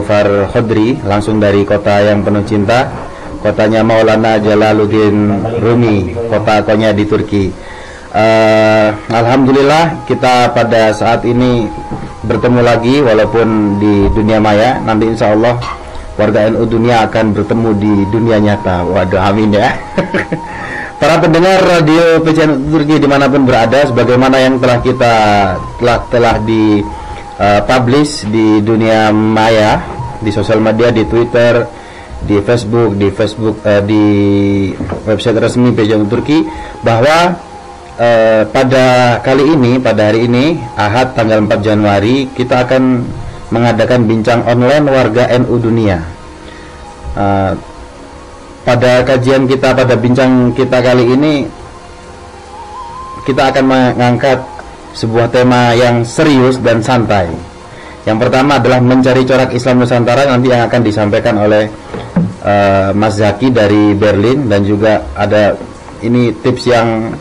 Far Khodri, langsung dari kota yang penuh cinta, kotanya Maulana Jalaluddin Rumi, kota Konya di Turki. Alhamdulillah kita pada saat ini bertemu lagi walaupun di dunia maya. Nanti insya Allah warga NU dunia akan bertemu di dunia nyata. Waduh, amin ya. Para pendengar radio PCN Turki dimanapun berada, sebagaimana yang telah kita telah di publish di dunia maya, di sosial media, di Twitter, di Facebook, di website resmi PCN Turki, bahwa pada kali ini, pada hari ini, Ahad tanggal 4 Januari, kita akan mengadakan bincang online warga NU dunia. Pada kajian kita, pada bincang kita kali ini, kita akan mengangkat sebuah tema yang serius dan santai. Yang pertama adalah mencari corak Islam Nusantara, nanti yang akan disampaikan oleh Mas Zaki dari Berlin, dan juga ada ini tips yang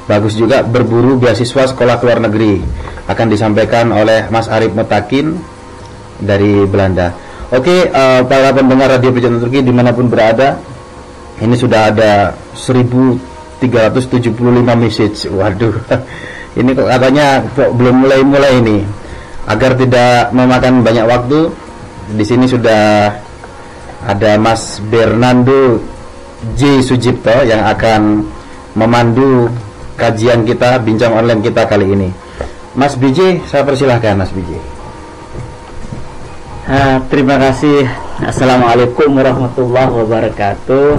bagus juga, berburu beasiswa sekolah luar negeri, akan disampaikan oleh Mas Arif Mutakin dari Belanda. Oke, para pendengar radio PCN Turki dimanapun berada, ini sudah ada 1375 message. Waduh, ini kok katanya belum mulai ini. Agar tidak memakan banyak waktu, di sini sudah ada Mas Bernardo J. Sujipto yang akan memandu kajian kita, bincang online kita kali ini. Mas BJ, saya persilahkan Mas BJ. Terima kasih. Assalamualaikum warahmatullahi wabarakatuh.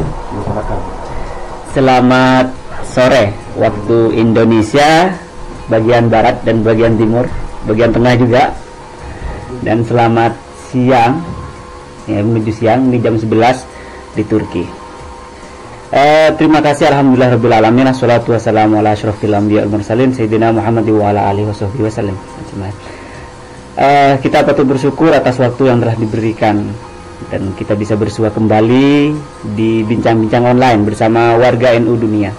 Selamat sore waktu Indonesia bagian barat dan bagian timur, bagian tengah juga. Dan selamat siang, ya, menuju siang, ini jam 11 di Turki. Terima kasih, alhamdulillahirabbil alamin, wassalatu wassalamu ala asyrofil anbiya wal mursalin sayyidina Muhammad wa ala alihi washabbihi wasallam. Kita patut bersyukur atas waktu yang telah diberikan, dan kita bisa bersua kembali di bincang-bincang online bersama warga NU dunia,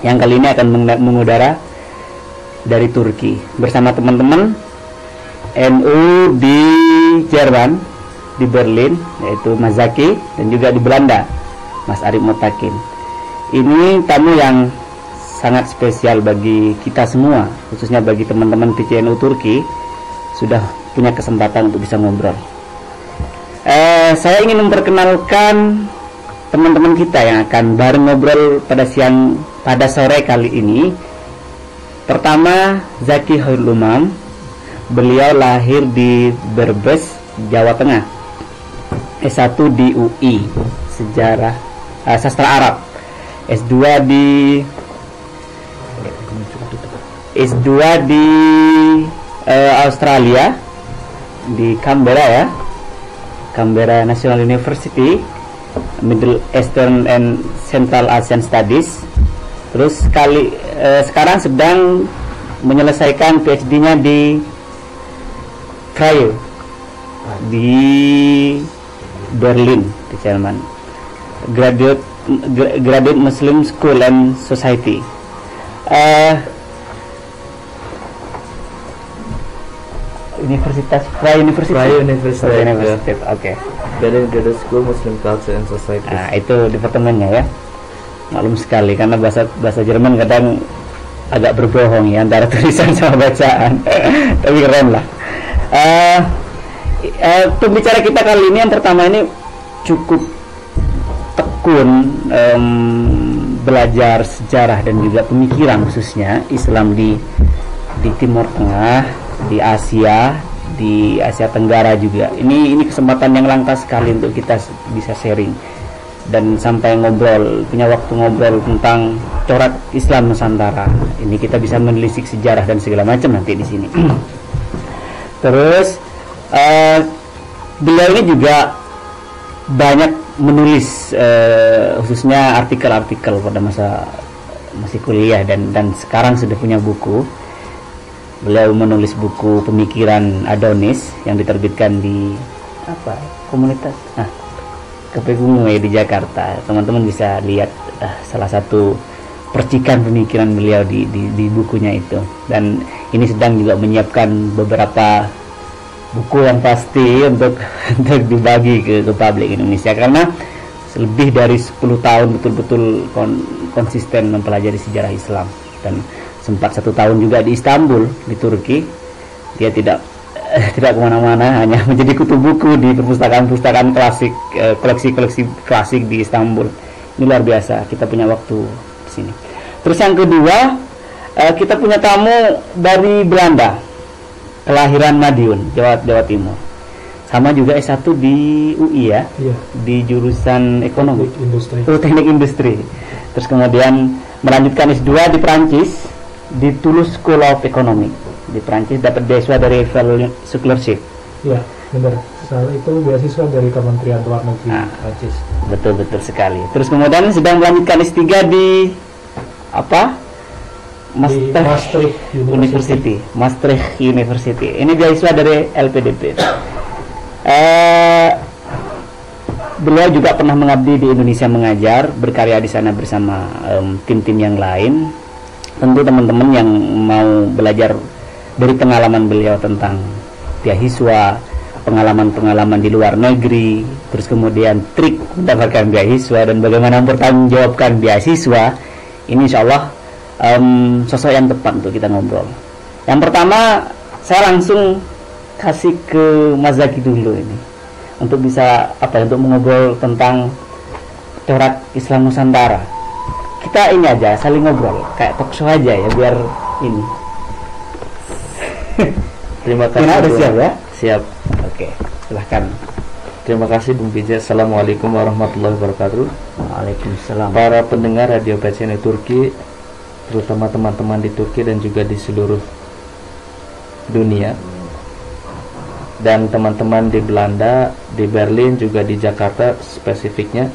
yang kali ini akan mengudara dari Turki bersama teman-teman NU di Jerman, di Berlin, yaitu Mas Zaki, dan juga di Belanda Mas Arif Mutakin. Ini tamu yang sangat spesial bagi kita semua, khususnya bagi teman-teman PCNU Turki, sudah punya kesempatan untuk bisa ngobrol. Saya ingin memperkenalkan teman-teman kita yang akan bareng ngobrol pada sore kali ini. Pertama, Zaki Khairul Umam. Beliau lahir di Brebes, Jawa Tengah. S1 di UI, Sejarah Sastra Arab. S2 di Australia, di Canberra ya, Canberra National University, Middle Eastern and Central Asian Studies. Terus sekarang sedang menyelesaikan PhD-nya di Freie di Berlin, di Jerman. Graduate Muslim School and Society. Universitas Freie University. Oke. Berlin Graduate School Muslim Culture and Society. Nah, itu departemennya ya. Maklum sekali karena bahasa Jerman kadang agak berbohong ya antara tulisan sama bacaan. Tapi keren lah. Pembicara kita kali ini yang pertama ini cukup tekun belajar sejarah dan juga pemikiran, khususnya Islam di Timur Tengah, di Asia Tenggara juga. Ini kesempatan yang langka sekali untuk kita bisa sharing dan sampai punya waktu ngobrol tentang corak Islam Nusantara. Ini kita bisa menelisik sejarah dan segala macam nanti di sini. Terus beliau ini juga banyak menulis, khususnya artikel-artikel pada masa masih kuliah dan sekarang sudah punya buku. Beliau menulis buku Pemikiran Adonis yang diterbitkan di komunitas KPGUMU di Jakarta. Teman-teman bisa lihat salah satu percikan pemikiran beliau di bukunya itu. Dan ini sedang juga menyiapkan beberapa buku yang pasti untuk untuk dibagi ke publik Indonesia, karena lebih dari 10 tahun betul-betul konsisten mempelajari sejarah Islam, dan sempat 1 tahun juga di Istanbul di Turki. Dia tidak kemana-mana, hanya menjadi kutu buku di perpustakaan klasik, koleksi-koleksi klasik di Istanbul. Ini luar biasa, kita punya waktu di sini. Terus yang kedua, kita punya tamu dari Belanda, kelahiran Madiun, Jawa Timur. Sama juga S1 di UI ya, Iya. di jurusan ekonomi, Teknik industri. teknik industri. Terus kemudian melanjutkan S2 di Prancis, di Toulouse School of Economics di Prancis, dapat beasiswa dari Eiffel Scholarship. Iya, benar. Itu beasiswa dari Kementerian Luar Negeri Prancis. Betul sekali. Terus kemudian sedang melanjutkan S3 di apa? Di Maastricht University. Maastricht University. Ini beasiswa dari LPDP. Beliau juga pernah mengabdi di Indonesia mengajar, berkarya di sana bersama tim-tim yang lain. Tentu teman-teman yang mau belajar dari pengalaman beliau tentang beasiswa, pengalaman-pengalaman di luar negeri, terus kemudian trik mendapatkan beasiswa dan bagaimana mempertanggungjawabkan beasiswa, ini insya Allah sosok yang tepat untuk kita ngobrol. Yang pertama, saya langsung kasih ke Mas Zaki dulu ini untuk bisa untuk mengobrol tentang corak Islam Nusantara. Kita ini aja saling ngobrol kayak talk show aja ya, biar ini. Terima kasih. Udah siap ya? Siap. Oke, silahkan. Terima kasih Bung Bija. Assalamualaikum warahmatullahi wabarakatuh. Waalaikumsalam. Para pendengar Radio PCNU Turki, terutama teman-teman di Turki dan juga di seluruh dunia, dan teman-teman di Belanda, di Berlin, juga di Jakarta spesifiknya.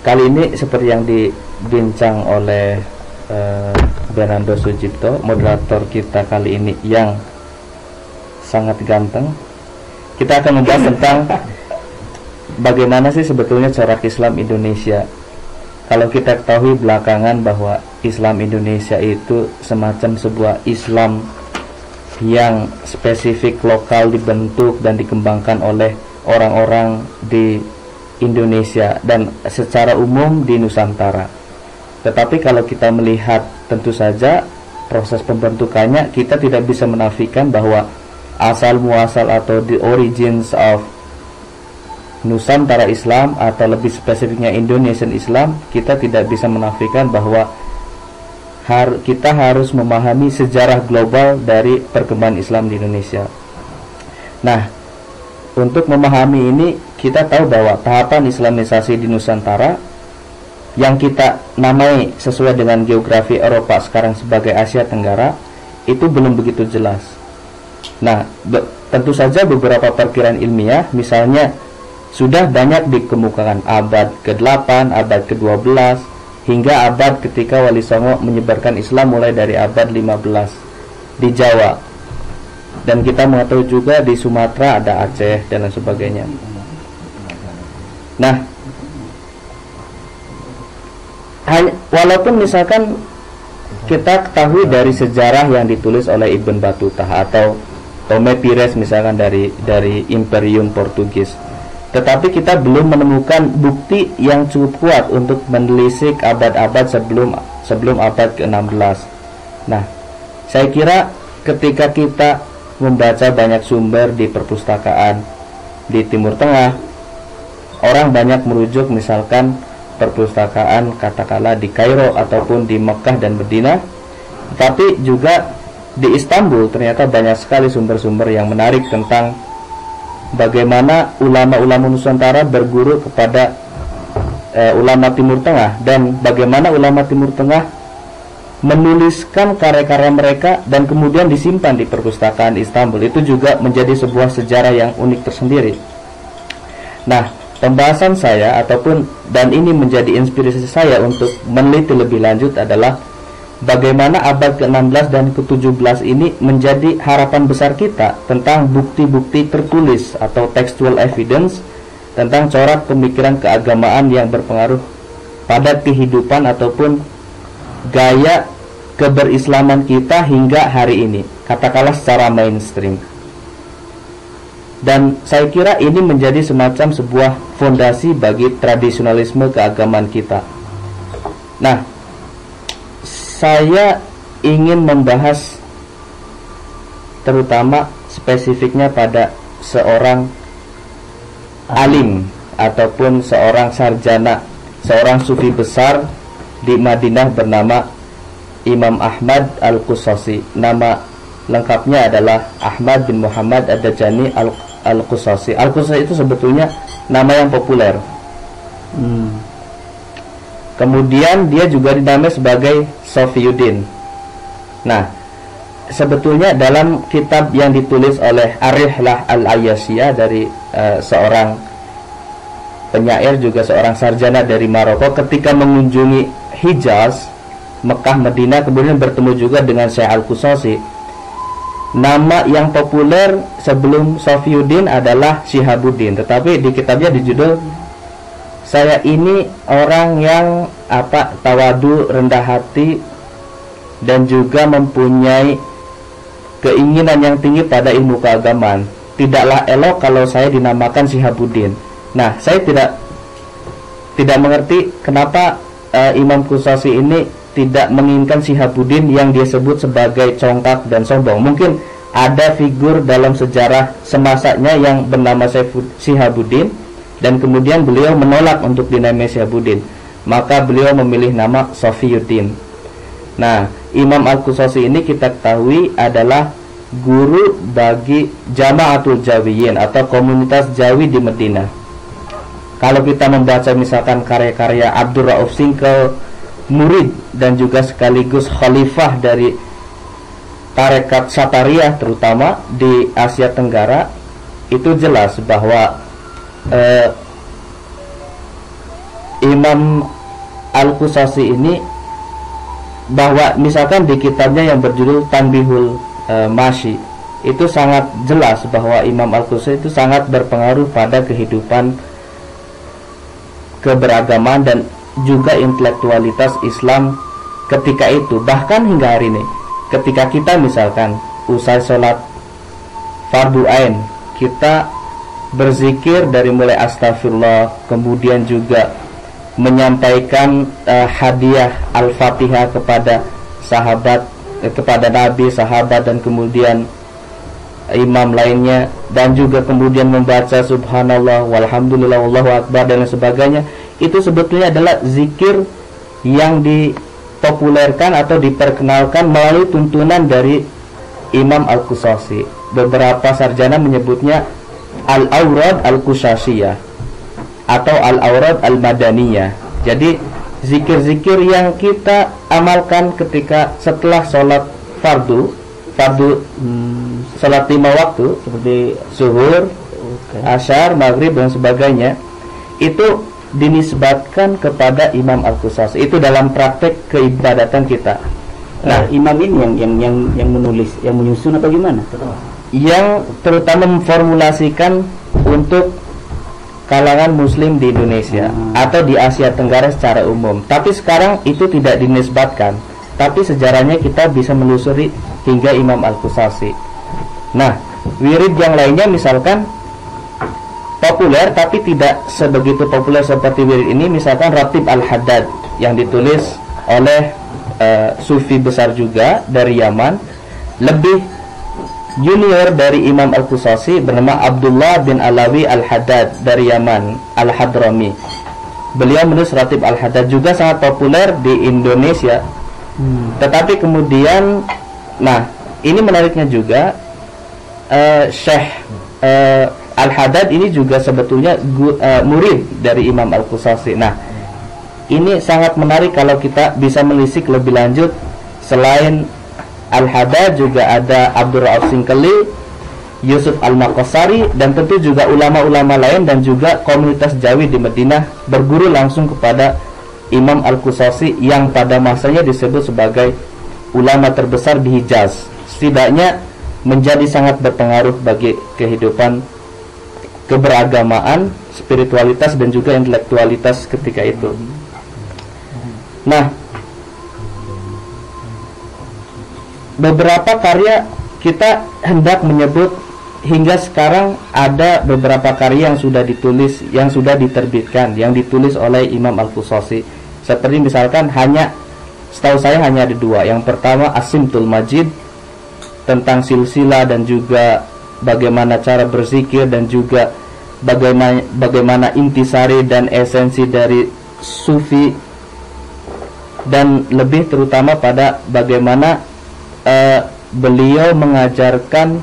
Kali ini seperti yang dibincang oleh Bernardo Sujipto, moderator kita kali ini yang sangat ganteng, kita akan membahas tentang bagaimana sih sebetulnya corak Islam Indonesia. Kalau kita ketahui belakangan bahwa Islam Indonesia itu semacam sebuah Islam yang spesifik lokal, dibentuk dan dikembangkan oleh orang-orang di Indonesia dan secara umum di Nusantara. Tetapi kalau kita melihat tentu saja proses pembentukannya, kita tidak bisa menafikan bahwa asal muasal atau the origins of Nusantara Islam, atau lebih spesifiknya Indonesian Islam, kita tidak bisa menafikan bahwa kita harus memahami sejarah global dari perkembangan Islam di Indonesia. Nah, untuk memahami ini, kita tahu bahwa tahapan Islamisasi di Nusantara yang kita namai sesuai dengan geografi Eropa sekarang sebagai Asia Tenggara itu belum begitu jelas. Nah, tentu saja beberapa perkiraan ilmiah misalnya sudah banyak dikemukakan abad ke-8, abad ke-12, hingga abad ketika Wali Songo menyebarkan Islam mulai dari abad 15 di Jawa. Dan kita mengetahui juga di Sumatera ada Aceh dan lain sebagainya. Nah, walaupun misalkan kita ketahui dari sejarah yang ditulis oleh Ibn Battuta atau Tomé Pires misalkan dari Imperium Portugis, tetapi kita belum menemukan bukti yang cukup kuat untuk menelisik abad-abad sebelum abad ke-16. Nah, saya kira ketika kita membaca banyak sumber di perpustakaan di Timur Tengah, orang banyak merujuk misalkan perpustakaan katakanlah di Kairo ataupun di Mekah dan Madinah, tapi juga di Istanbul ternyata banyak sekali sumber-sumber yang menarik tentang bagaimana ulama-ulama Nusantara berguru kepada ulama Timur Tengah, dan bagaimana ulama Timur Tengah menuliskan karya-karya mereka dan kemudian disimpan di perpustakaan Istanbul. Itu juga menjadi sebuah sejarah yang unik tersendiri. Nah, pembahasan saya dan ini menjadi inspirasi saya untuk meneliti lebih lanjut adalah bagaimana abad ke-16 dan ke-17 ini menjadi harapan besar kita tentang bukti-bukti tertulis atau textual evidence tentang corak pemikiran keagamaan yang berpengaruh pada kehidupan ataupun gaya keberislaman kita hingga hari ini, katakanlah secara mainstream. Dan saya kira ini menjadi semacam sebuah fondasi bagi tradisionalisme keagamaan kita. Nah, saya ingin membahas terutama spesifiknya pada seorang alim ataupun seorang sarjana, seorang sufi besar di Madinah bernama Imam Ahmad Al-Qusasi. Nama lengkapnya adalah Ahmad bin Muhammad Ad-Dajjani Al-Qusasi. Al-Qusasi itu sebetulnya nama yang populer. Kemudian dia juga dinamai sebagai Sofiyuddin. Nah, sebetulnya dalam kitab yang ditulis oleh Ar-Rihlah Al-Ayyasiyah dari seorang penyair juga seorang sarjana dari Maroko, ketika mengunjungi Hijaz, Mekah, Madinah, kemudian bertemu juga dengan Syekh Al-Qusasi. Nama yang populer sebelum Sofiyuddin adalah Syihabuddin, tetapi di kitabnya dijudul saya ini orang yang tawadu, rendah hati, dan juga mempunyai keinginan yang tinggi pada ilmu keagamaan. Tidaklah elok kalau saya dinamakan Syihabuddin. Nah, saya tidak mengerti kenapa Imam Qusasi ini tidak menginginkan Syihabuddin yang dia sebut sebagai congkak dan sombong. Mungkin ada figur dalam sejarah semasanya yang bernama Syihabuddin, dan kemudian beliau menolak untuk dinamai Syihabuddin, maka beliau memilih nama Sofiyuddin. Nah, Imam Al-Qusasi ini kita ketahui adalah guru bagi Jama'atul Jawiyin atau komunitas Jawi di Madinah. Kalau kita membaca misalkan karya-karya Abdul Rauf Singkel, murid dan juga sekaligus khalifah dari tarekat Satariyah terutama di Asia Tenggara, itu jelas bahwa Imam Al-Qusasi ini, bahwa misalkan di kitabnya yang berjudul Tanbihul Masyi, itu sangat jelas bahwa Imam Al-Qusasi itu sangat berpengaruh pada kehidupan keberagaman dan juga intelektualitas Islam ketika itu. Bahkan hingga hari ini, ketika kita misalkan usai sholat fardu ain, kita berzikir dari mulai astagfirullah, kemudian juga menyampaikan hadiah Al-Fatihah kepada sahabat, kepada Nabi, sahabat, dan kemudian imam lainnya, dan juga kemudian membaca subhanallah, walhamdulillah, wallahu akbar, dan lain sebagainya. Itu sebetulnya adalah zikir yang dipopulerkan atau diperkenalkan melalui tuntunan dari Imam Al-Qusasi. Beberapa sarjana menyebutnya Al-Awrad Al-Qusasiyah atau Al-Awrad Al-Madaniyah. Jadi zikir-zikir yang kita amalkan ketika setelah sholat fardu sholat 5 waktu seperti zuhur, asyar, maghrib, dan sebagainya, itu dinisbatkan kepada Imam Al-Qusasi. Itu dalam praktek keibadatan kita. Nah, imam ini yang menulis, yang menyusun atau gimana? Yang terutama memformulasikan untuk kalangan muslim di Indonesia atau di Asia Tenggara secara umum. Tapi sekarang itu tidak dinisbatkan, tapi sejarahnya kita bisa menelusuri hingga Imam Al-Qusasi. Nah, wirid yang lainnya misalkan populer tapi tidak sebegitu populer seperti wirid ini, misalkan Ratib Al-Haddad yang ditulis oleh sufi besar juga dari Yaman, lebih junior dari Imam Al-Qusasi, bernama Abdullah bin Alawi Al-Haddad dari Yaman, Al-Hadrami. Beliau menulis Ratib Al-Haddad, juga sangat populer di Indonesia. Tetapi kemudian, nah ini menariknya juga, Syekh Al-Haddad ini juga sebetulnya murid dari Imam Al-Qusasi. Nah, ini sangat menarik kalau kita bisa menelisik lebih lanjut. Selain Al-Haddad juga ada Abdul Rauf Singkeli, Yusuf Al-Maqasari, dan tentu juga ulama-ulama lain, dan juga komunitas Jawi di Madinah berguru langsung kepada Imam Al-Qusasi yang pada masanya disebut sebagai ulama terbesar di Hijaz. Setidaknya menjadi sangat berpengaruh bagi kehidupan keberagamaan, spiritualitas, dan juga intelektualitas ketika itu. Nah, beberapa karya kita hendak menyebut hingga sekarang ada beberapa karya yang sudah ditulis, yang sudah diterbitkan, yang ditulis oleh Imam Al-Qusasi. Seperti misalkan setahu saya hanya ada 2. Yang pertama As-Simtul Majid tentang silsilah dan juga bagaimana cara berzikir dan juga bagaimana intisari dan esensi dari sufi, dan lebih terutama pada bagaimana beliau mengajarkan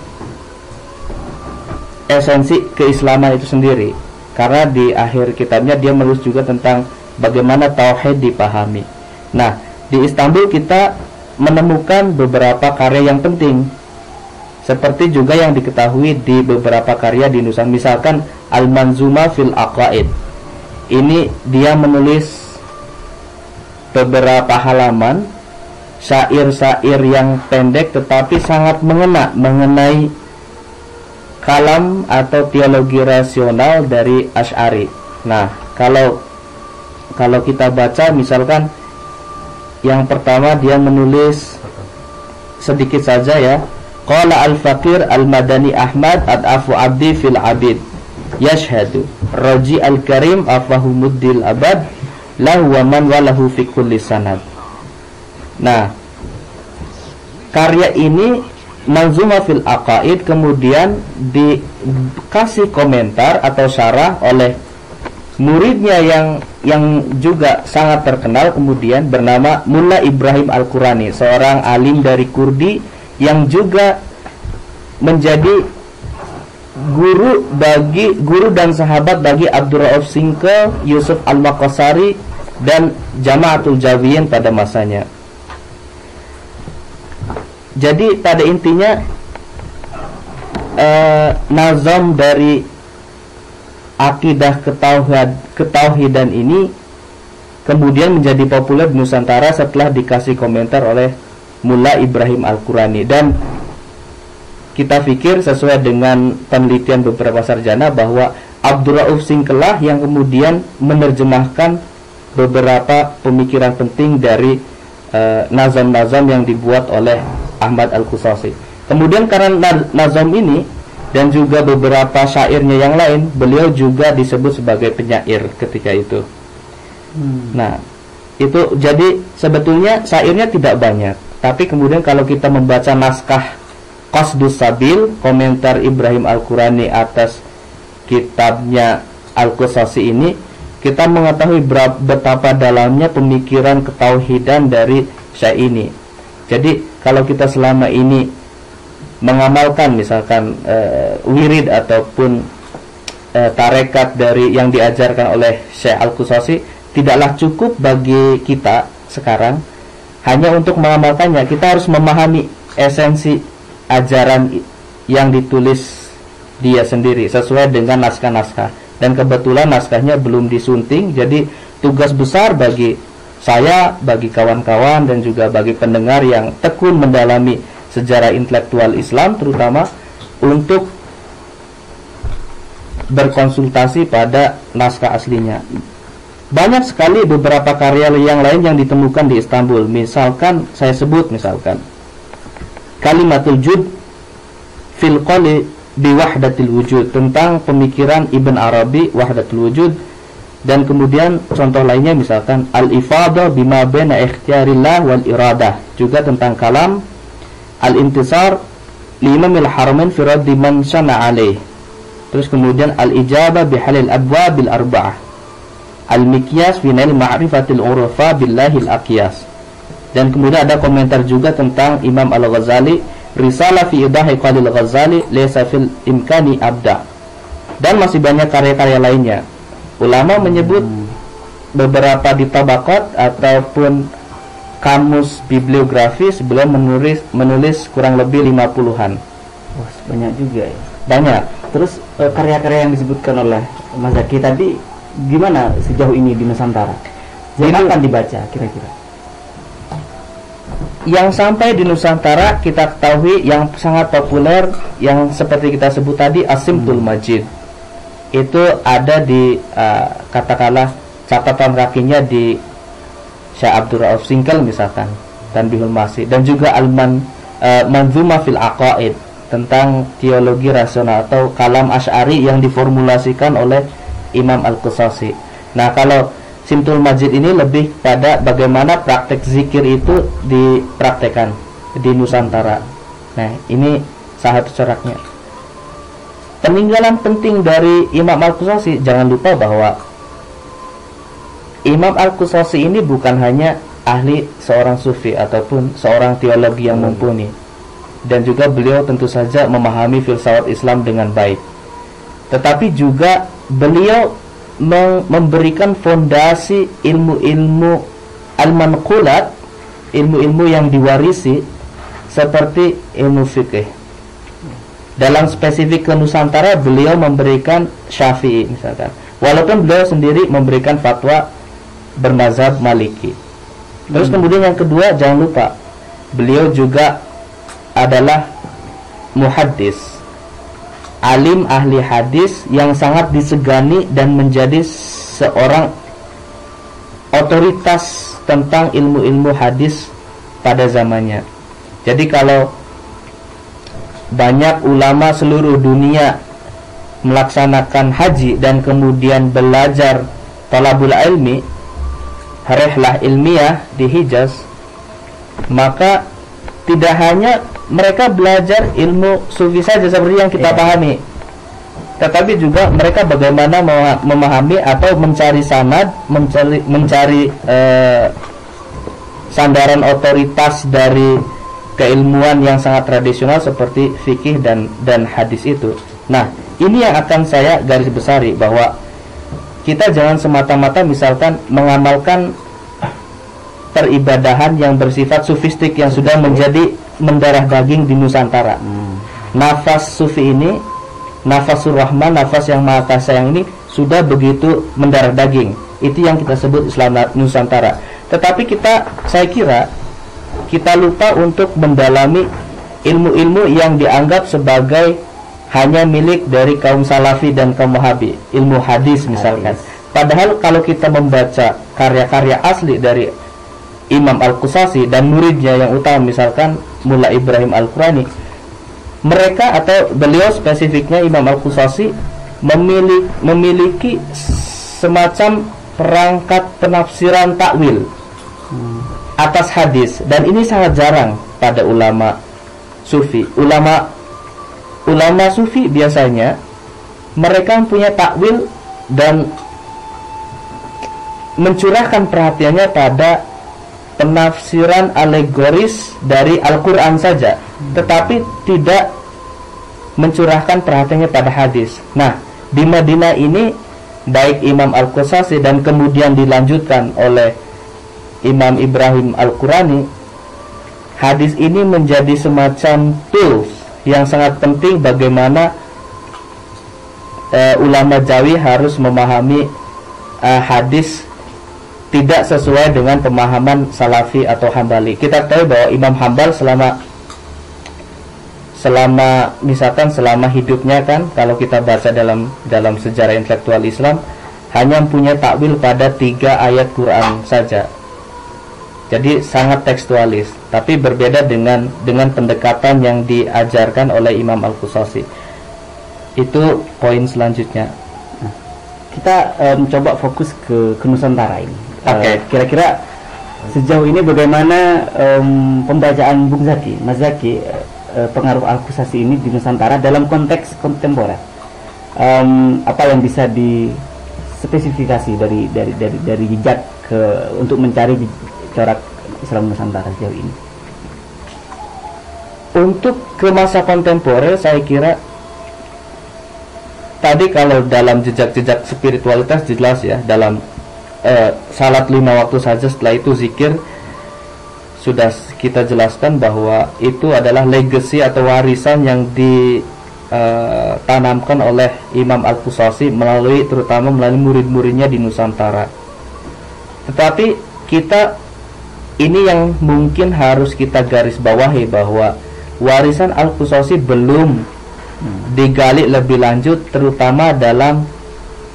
esensi keislaman itu sendiri. Karena di akhir kitabnya dia menulis juga tentang bagaimana tauhid dipahami. Nah, di Istanbul kita menemukan beberapa karya yang penting, seperti juga yang diketahui di beberapa karya di Nusantara. Misalkan Al-Manzuma fil Aqaid. Ini dia menulis beberapa halaman syair-syair yang pendek tetapi sangat mengena mengenai kalam atau teologi rasional dari Asy'ari. Nah, kalau kita baca misalkan yang pertama dia menulis sedikit saja ya. Qala al-Faqir al-Madani Ahmad ad-afu abdi fil abid yashhadu raji al-karim afahumuddil abad lahu wa man walahu fi kulli sanad. Nah, karya ini Manzuma fil Aqaid kemudian dikasih komentar atau syarah oleh muridnya yang juga sangat terkenal kemudian bernama Mullah Ibrahim Al-Qurani, seorang alim dari Kurdi yang juga menjadi guru dan sahabat bagi Abdul Rauf Sinkel, Yusuf Al-Maqasari dan Jamaatul Jawiyin pada masanya. Jadi pada intinya nazam dari akidah ketauhidan ini kemudian menjadi populer di Nusantara setelah dikasih komentar oleh Mullah Ibrahim Al-Qurani. Dan kita pikir sesuai dengan penelitian beberapa sarjana bahwa Abdul Rauf Sinkelah yang kemudian menerjemahkan beberapa pemikiran penting dari nazam-nazam yang dibuat oleh Ahmad Al-Qusasi. Kemudian karena nazam ini dan juga beberapa syairnya yang lain, beliau juga disebut sebagai penyair ketika itu. Nah, itu jadi sebetulnya syairnya tidak banyak, tapi kemudian kalau kita membaca naskah Qasdus Sabil, komentar Ibrahim Al-Qurani atas kitabnya Al-Qusasi ini, kita mengetahui betapa dalamnya pemikiran ketauhidan dari syair ini. Jadi kalau kita selama ini mengamalkan misalkan wirid ataupun tarekat dari yang diajarkan oleh Syekh Al-Qusasi, tidaklah cukup bagi kita sekarang hanya untuk mengamalkannya. Kita harus memahami esensi ajaran yang ditulis dia sendiri sesuai dengan naskah-naskah. Dan kebetulan naskahnya belum disunting, jadi tugas besar bagi saya, bagi kawan-kawan dan juga bagi pendengar yang tekun mendalami sejarah intelektual Islam terutama untuk berkonsultasi pada naskah aslinya. Banyak sekali beberapa karya yang lain yang ditemukan di Istanbul. Misalkan saya sebut Kalimatul Jud fil Qali bi Wahdatil Wujud, tentang pemikiran Ibn Arabi Wahdatul Wujud. Dan kemudian contoh lainnya misalkan Al-Ifadah bima baina ikhtiyarillah wal iradah, juga tentang kalam. Al-Intisar li Imamil Haramain fi raddi man sana alaih. Terus kemudian Al-Ijabah bihalil abwabil arba'ah. Al-Miqyas fi nail ma'rifatil urfa billahil aqyas. Dan kemudian ada komentar juga tentang Imam Al-Ghazali, Risalah fi idahi qalil Ghazali laysa fil imkani abda. Dan masih banyak karya-karya lainnya. Ulama menyebut beberapa di tabaqat ataupun kamus bibliografis beliau menulis kurang lebih 50-an. Wah, banyak juga ya. Banyak. Terus karya-karya yang disebutkan oleh Mas Zaki tadi gimana sejauh ini di Nusantara? Jadi akan dibaca kira-kira? Yang sampai di Nusantara kita ketahui yang sangat populer yang seperti kita sebut tadi As-Simtul Majid. Itu ada di katakanlah catatan kakinya di Syekh Abdul Rauf Sinkel misalkan, Tanbihul Masih, dan juga Manzuma fil Aqaid. tentang teologi rasional atau kalam Asy'ari yang diformulasikan oleh Imam Al-Qusasi. Nah, kalau Simtul Majid ini lebih pada bagaimana praktek zikir itu dipraktekkan di Nusantara. Nah, ini salah satu coraknya. Peninggalan penting dari Imam Al-Qusasi, jangan lupa bahwa Imam Al-Qusasi ini bukan hanya ahli seorang sufi ataupun seorang teologi yang mumpuni, dan juga beliau tentu saja memahami filsafat Islam dengan baik, tetapi juga beliau memberikan fondasi ilmu-ilmu al-manqulat, ilmu-ilmu yang diwarisi seperti ilmu fikih. Dalam spesifik ke Nusantara beliau memberikan Syafi'i misalkan, walaupun beliau sendiri memberikan fatwa bermazhab Maliki. Terus kemudian yang kedua, jangan lupa beliau juga adalah muhaddis, alim ahli hadis yang sangat disegani dan menjadi seorang otoritas tentang ilmu-ilmu hadis pada zamannya. Jadi kalau banyak ulama seluruh dunia melaksanakan haji dan kemudian belajar talabul ilmi, rihlah ilmiah di Hijaz, maka tidak hanya mereka belajar ilmu sufi saja seperti yang kita pahami, tetapi juga mereka bagaimana memahami atau mencari sanad, mencari sandaran otoritas dari keilmuan yang sangat tradisional seperti fikih dan hadis itu. Nah, ini yang akan saya garis besari, bahwa kita jangan semata-mata misalkan mengamalkan peribadahan yang bersifat sufistik yang sudah menjadi mendarah daging di Nusantara. Nafas sufi ini, nafasur rahman, nafas yang maha kasayang ini sudah begitu mendarah daging. Itu yang kita sebut Islam Nusantara. Tetapi saya kira kita lupa untuk mendalami ilmu-ilmu yang dianggap sebagai hanya milik dari kaum salafi dan kaum wahabi, ilmu hadis misalkan. Padahal kalau kita membaca karya-karya asli dari Imam Al-Qusasi dan muridnya yang utama misalkan Mullah Ibrahim Al-Qurani, mereka atau beliau spesifiknya Imam Al-Qusasi memiliki semacam perangkat penafsiran takwil atas hadis, dan ini sangat jarang pada ulama sufi. Ulama sufi biasanya mereka punya takwil dan mencurahkan perhatiannya pada penafsiran alegoris dari Al-Quran saja, tetapi tidak mencurahkan perhatiannya pada hadis. Nah, di Madinah ini baik Imam Al-Qusasi dan kemudian dilanjutkan oleh Imam Ibrahim Al-Qurani, hadis ini menjadi semacam tools yang sangat penting bagaimana ulama Jawi harus memahami hadis tidak sesuai dengan pemahaman Salafi atau Hambali. Kita tahu bahwa Imam Hambal selama hidupnya kan, kalau kita baca dalam sejarah intelektual Islam, hanya punya takwil pada 3 ayat Quran saja. Jadi sangat tekstualis, tapi berbeda dengan pendekatan yang diajarkan oleh Imam Al-Qusasi. Itu poin selanjutnya. Nah, kita mencoba fokus ke Nusantara ini. Kira-kira sejauh ini bagaimana pembacaan Bung Zaki, Mas Zaki, pengaruh Al-Qusasi ini di Nusantara dalam konteks kontemporer? Apa yang bisa dispesifikasi dari jejak untuk mencari corak Islam Nusantara sejauh ini? Untuk ke masa kontemporer, saya kira tadi kalau dalam jejak-jejak spiritualitas jelas ya, dalam salat 5 waktu saja, setelah itu zikir, sudah kita jelaskan bahwa itu adalah legacy atau warisan yang ditanamkan oleh Imam Al-Qusasi terutama melalui murid-muridnya di Nusantara. Tetapi ini yang mungkin harus kita garis bawahi, bahwa warisan Al-Qusasi belum digali lebih lanjut, terutama dalam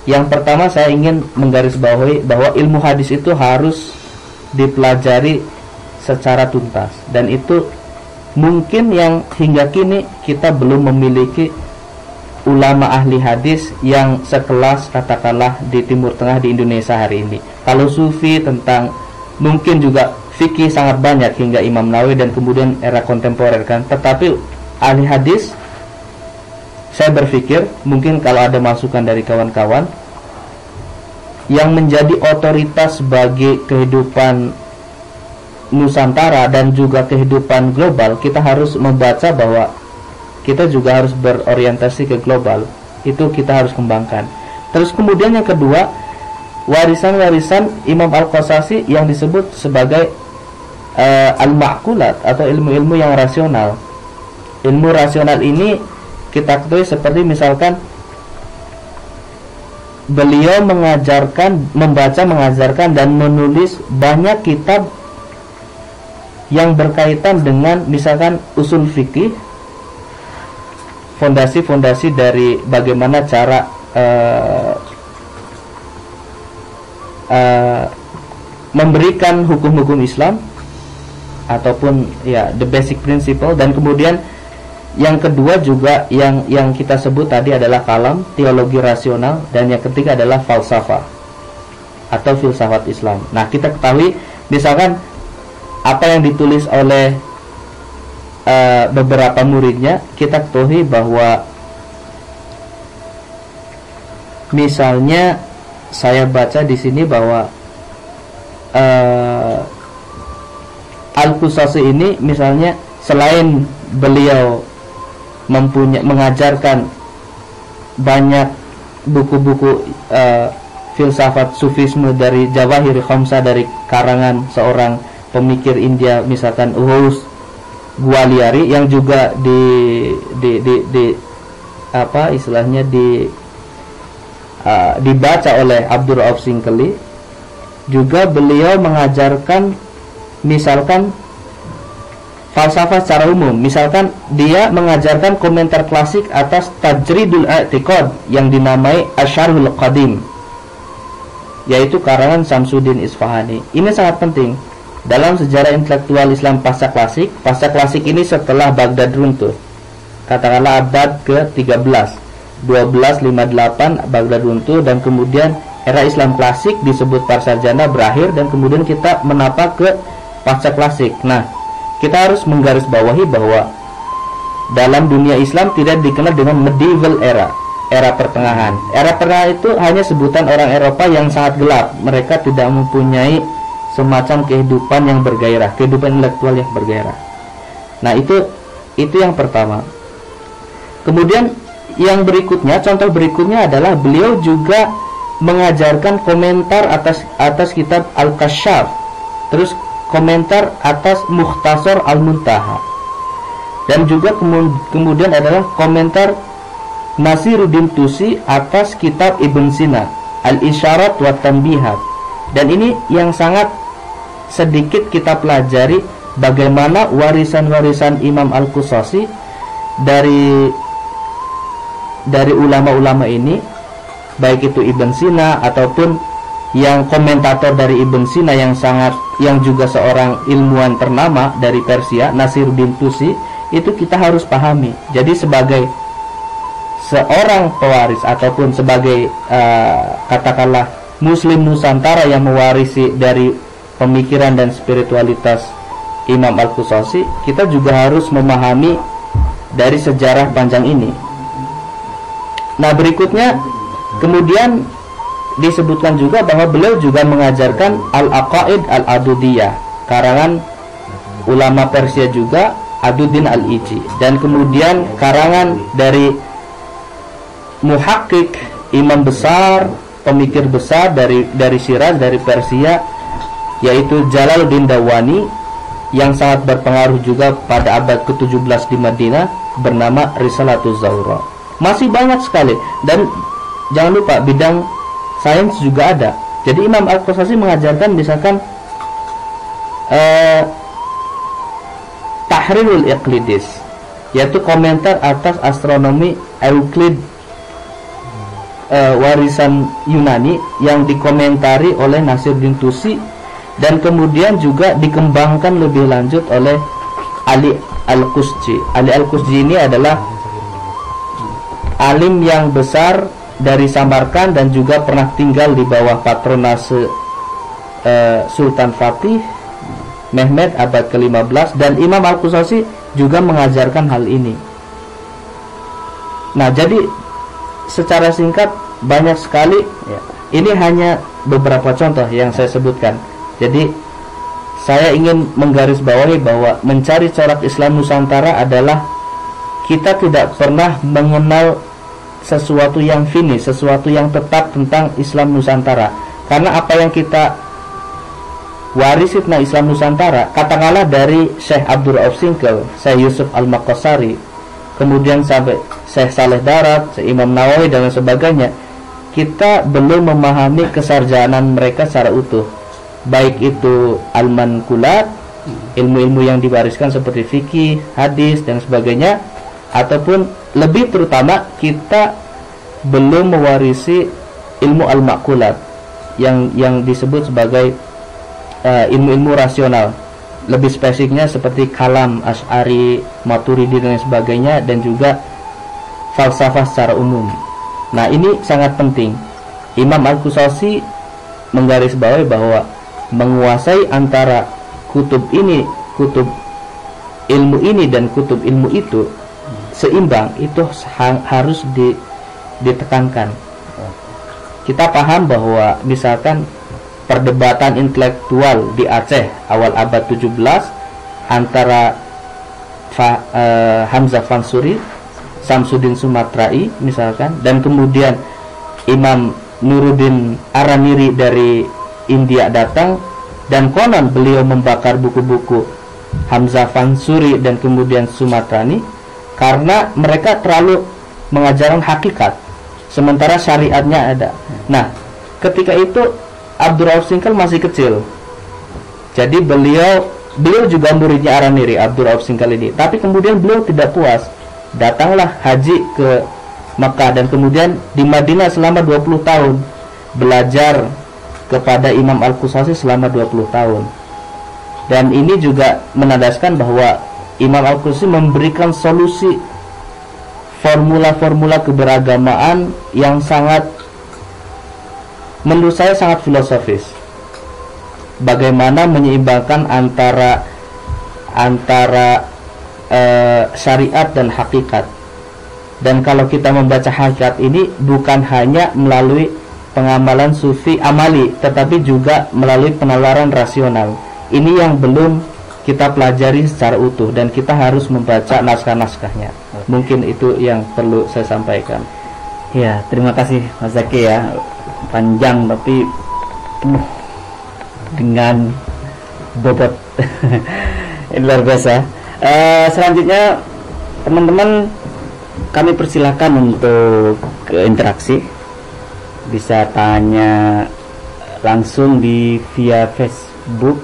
yang pertama. Saya ingin menggarisbawahi bahwa ilmu hadis itu harus dipelajari secara tuntas, dan itu mungkin yang hingga kini kita belum memiliki ulama ahli hadis yang sekelas katakanlah di Timur Tengah di Indonesia hari ini. Kalau sufi tentang mungkin juga fikih sangat banyak hingga Imam Nawawi dan kemudian era kontemporer kan. Tetapi ahli hadis, saya berpikir mungkin kalau ada masukan dari kawan-kawan yang menjadi otoritas bagi kehidupan Nusantara dan juga kehidupan global, kita harus membaca bahwa kita juga harus berorientasi ke global. Itu kita harus kembangkan. Terus kemudian yang kedua, warisan-warisan Imam Al-Qasasi yang disebut sebagai al-ma'qulat atau ilmu-ilmu yang rasional. Ilmu rasional ini kita ketahui seperti misalkan beliau mengajarkan, membaca, mengajarkan dan menulis banyak kitab yang berkaitan dengan misalkan usul fikih, fondasi-fondasi dari bagaimana cara memberikan hukum-hukum Islam ataupun ya the basic principle. Dan kemudian yang kedua juga yang kita sebut tadi adalah kalam, teologi rasional, dan yang ketiga adalah falsafah atau filsafat Islam. Nah, kita ketahui misalkan apa yang ditulis oleh beberapa muridnya, kita ketahui bahwa misalnya saya baca di sini bahwa Al-Qasasi ini misalnya selain beliau mengajarkan banyak buku-buku filsafat sufisme dari Jawahir Khamsah dari karangan seorang pemikir India misalkan Uwais Gwaliari yang juga apa istilahnya dibaca oleh Abdul Rauf Singkeli, juga beliau mengajarkan misalkan falsafah secara umum. Misalkan dia mengajarkan komentar klasik atas Tajridul I'tiqad yang dinamai Asyarhul Qadim, yaitu karangan Samsuddin Isfahani. Ini sangat penting dalam sejarah intelektual Islam pasca klasik. Pasca klasik ini setelah Baghdad runtuh, katakanlah abad ke-13, 1258 Baghdad runtuh, dan kemudian era Islam klasik disebut Parsarjana berakhir, dan kemudian kita menapak ke pasca klasik. Nah, kita harus menggarisbawahi bahwa dalam dunia Islam tidak dikenal dengan medieval era, era pertengahan. Era pertengahan itu hanya sebutan orang Eropa yang sangat gelap. Mereka tidak mempunyai semacam kehidupan yang bergairah, kehidupan intelektual yang bergairah. Nah, itu yang pertama. Kemudian yang berikutnya, contoh berikutnya adalah beliau juga mengajarkan komentar atas kitab Al-Kashaf, terus komentar atas Mukhtasar Al-Muntaha, dan juga kemudian adalah komentar Nasiruddin Tusi atas kitab Ibn Sina, Al-Isyarat wa Tanbihat. Dan ini yang sangat sedikit kita pelajari, bagaimana warisan-warisan Imam Al-Qasasi dari ulama-ulama ini, baik itu Ibn Sina ataupun yang komentator dari Ibn Sina yang juga seorang ilmuwan ternama dari Persia, Nasiruddin Tusi, itu kita harus pahami. Jadi sebagai seorang pewaris ataupun sebagai katakanlah Muslim Nusantara yang mewarisi dari pemikiran dan spiritualitas Imam Al-Qasasi, kita juga harus memahami dari sejarah panjang ini. Nah, berikutnya kemudian disebutkan juga bahwa beliau juga mengajarkan Al-Aqaid Al-Adudiyah, karangan ulama Persia juga, Aduddin Al-Iji, dan kemudian karangan dari muhakkik, imam besar, pemikir besar dari Syiraz, dari Persia, yaitu Jalaluddin Dawani, yang sangat berpengaruh juga pada abad ke-17 di Madinah, bernama Risalatuz Zahra. Masih banyak sekali, dan jangan lupa bidang sains juga ada. Jadi Imam Al-Qasasi mengajarkan misalkan Tahrirul Iqlidis, yaitu komentar atas astronomi Euclid, warisan Yunani yang dikomentari oleh Nasiruddin Tusi, dan kemudian juga dikembangkan lebih lanjut oleh Al-Qusji. Ali Al-Qusji ini adalah alim yang besar dari Samarkand dan juga pernah tinggal di bawah patronase Sultan Fatih Mehmed abad ke-15, dan Imam Al-Qusasi juga mengajarkan hal ini. Nah, jadi secara singkat banyak sekali ya. Ini hanya beberapa contoh yang saya sebutkan. Jadi saya ingin menggarisbawahi bahwa mencari corak Islam Nusantara adalah kita tidak pernah mengenal sesuatu yang finish, sesuatu yang tetap tentang Islam Nusantara. Karena apa yang kita warisi tentang Islam Nusantara, katakanlah dari Syekh Abdul Rauf Singkel, Syekh Yusuf Al-Maqasari, kemudian sampai Syekh Saleh Darat, Syekh Imam Nawawi dan sebagainya, kita belum memahami kesarjanaan mereka secara utuh, baik itu al-manqulat, ilmu-ilmu yang diwariskan seperti fikih, hadis dan sebagainya, ataupun lebih terutama kita belum mewarisi ilmu al-maqulat yang disebut sebagai ilmu-ilmu rasional, lebih spesifiknya seperti kalam, Asy'ari, Maturidi dan sebagainya, dan juga falsafah secara umum. Nah, ini sangat penting. Imam Al-Qusasi menggarisbawahi bahwa menguasai antara kutub ini, kutub ilmu ini dan kutub ilmu itu seimbang, itu harus ditekankan. Kita paham bahwa misalkan perdebatan intelektual di Aceh awal abad 17 antara Hamzah Fansuri, Samsudin Sumatrai misalkan, dan kemudian Imam Nuruddin Aramiri dari India datang, dan konon beliau membakar buku-buku Hamzah Fansuri dan kemudian Sumatrani karena mereka terlalu mengajarkan hakikat sementara syariatnya ada. Nah, ketika itu Abdul Rauf Singkel masih kecil, jadi beliau juga muridnya Aramiri, Abdul Rauf Singkel ini. Tapi kemudian beliau tidak puas, datanglah haji ke Mekah dan kemudian di Madinah selama 20 tahun belajar kepada Imam Al-Qusasi selama 20 tahun. Dan ini juga menandaskan bahwa Imam Al-Qusasi memberikan solusi formula-formula keberagamaan yang sangat, menurut saya sangat filosofis. Bagaimana menyeimbangkan antara syariat dan hakikat. Dan kalau kita membaca hakikat ini bukan hanya melalui pengamalan sufi amali, tetapi juga melalui penalaran rasional. Ini yang belum kita pelajari secara utuh dan kita harus membaca naskah-naskahnya. Mungkin itu yang perlu saya sampaikan. Ya, terima kasih Mas Zaki ya. Panjang tapi dengan bobot. Ini luar biasa. Selanjutnya teman-teman, kami persilahkan untuk interaksi. Bisa tanya langsung di via Facebook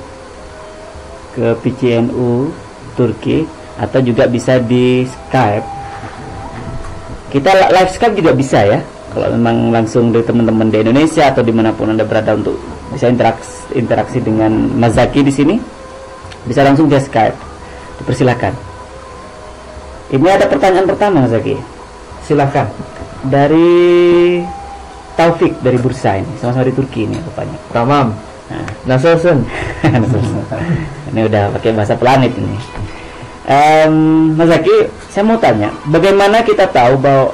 ke PCNU Turki, atau juga bisa di Skype. Kita live Skype juga bisa ya, kalau memang langsung dari teman-teman di Indonesia atau dimanapun Anda berada, untuk bisa interaksi dengan Mas Zaki di sini, bisa langsung via Skype. Dipersilakan. Ini ada pertanyaan pertama Mas Zaki. Silakan. Dari Taufik dari Bursa, ini sama-sama di Turki ini rupanya. Tamam. Nasılsın? Ini udah pakai bahasa planet ini. Mas Zaki, saya mau tanya, bagaimana kita tahu bahwa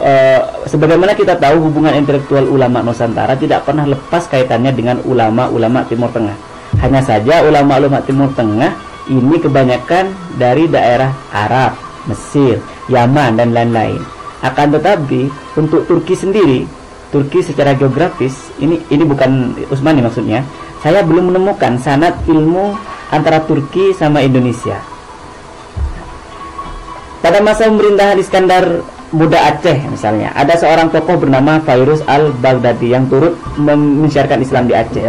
sebagaimana kita tahu hubungan intelektual ulama Nusantara tidak pernah lepas kaitannya dengan ulama-ulama Timur Tengah. Hanya saja ulama-ulama Timur Tengah ini kebanyakan dari daerah Arab, Mesir, Yaman dan lain-lain. Akan tetapi untuk Turki sendiri, Turki secara geografis, ini bukan Utsmani maksudnya, saya belum menemukan sanad ilmu antara Turki sama Indonesia. Pada masa pemerintahan Iskandar Muda Aceh misalnya, ada seorang tokoh bernama Fairuz al-Baghdadi yang turut mensiarkan Islam di Aceh.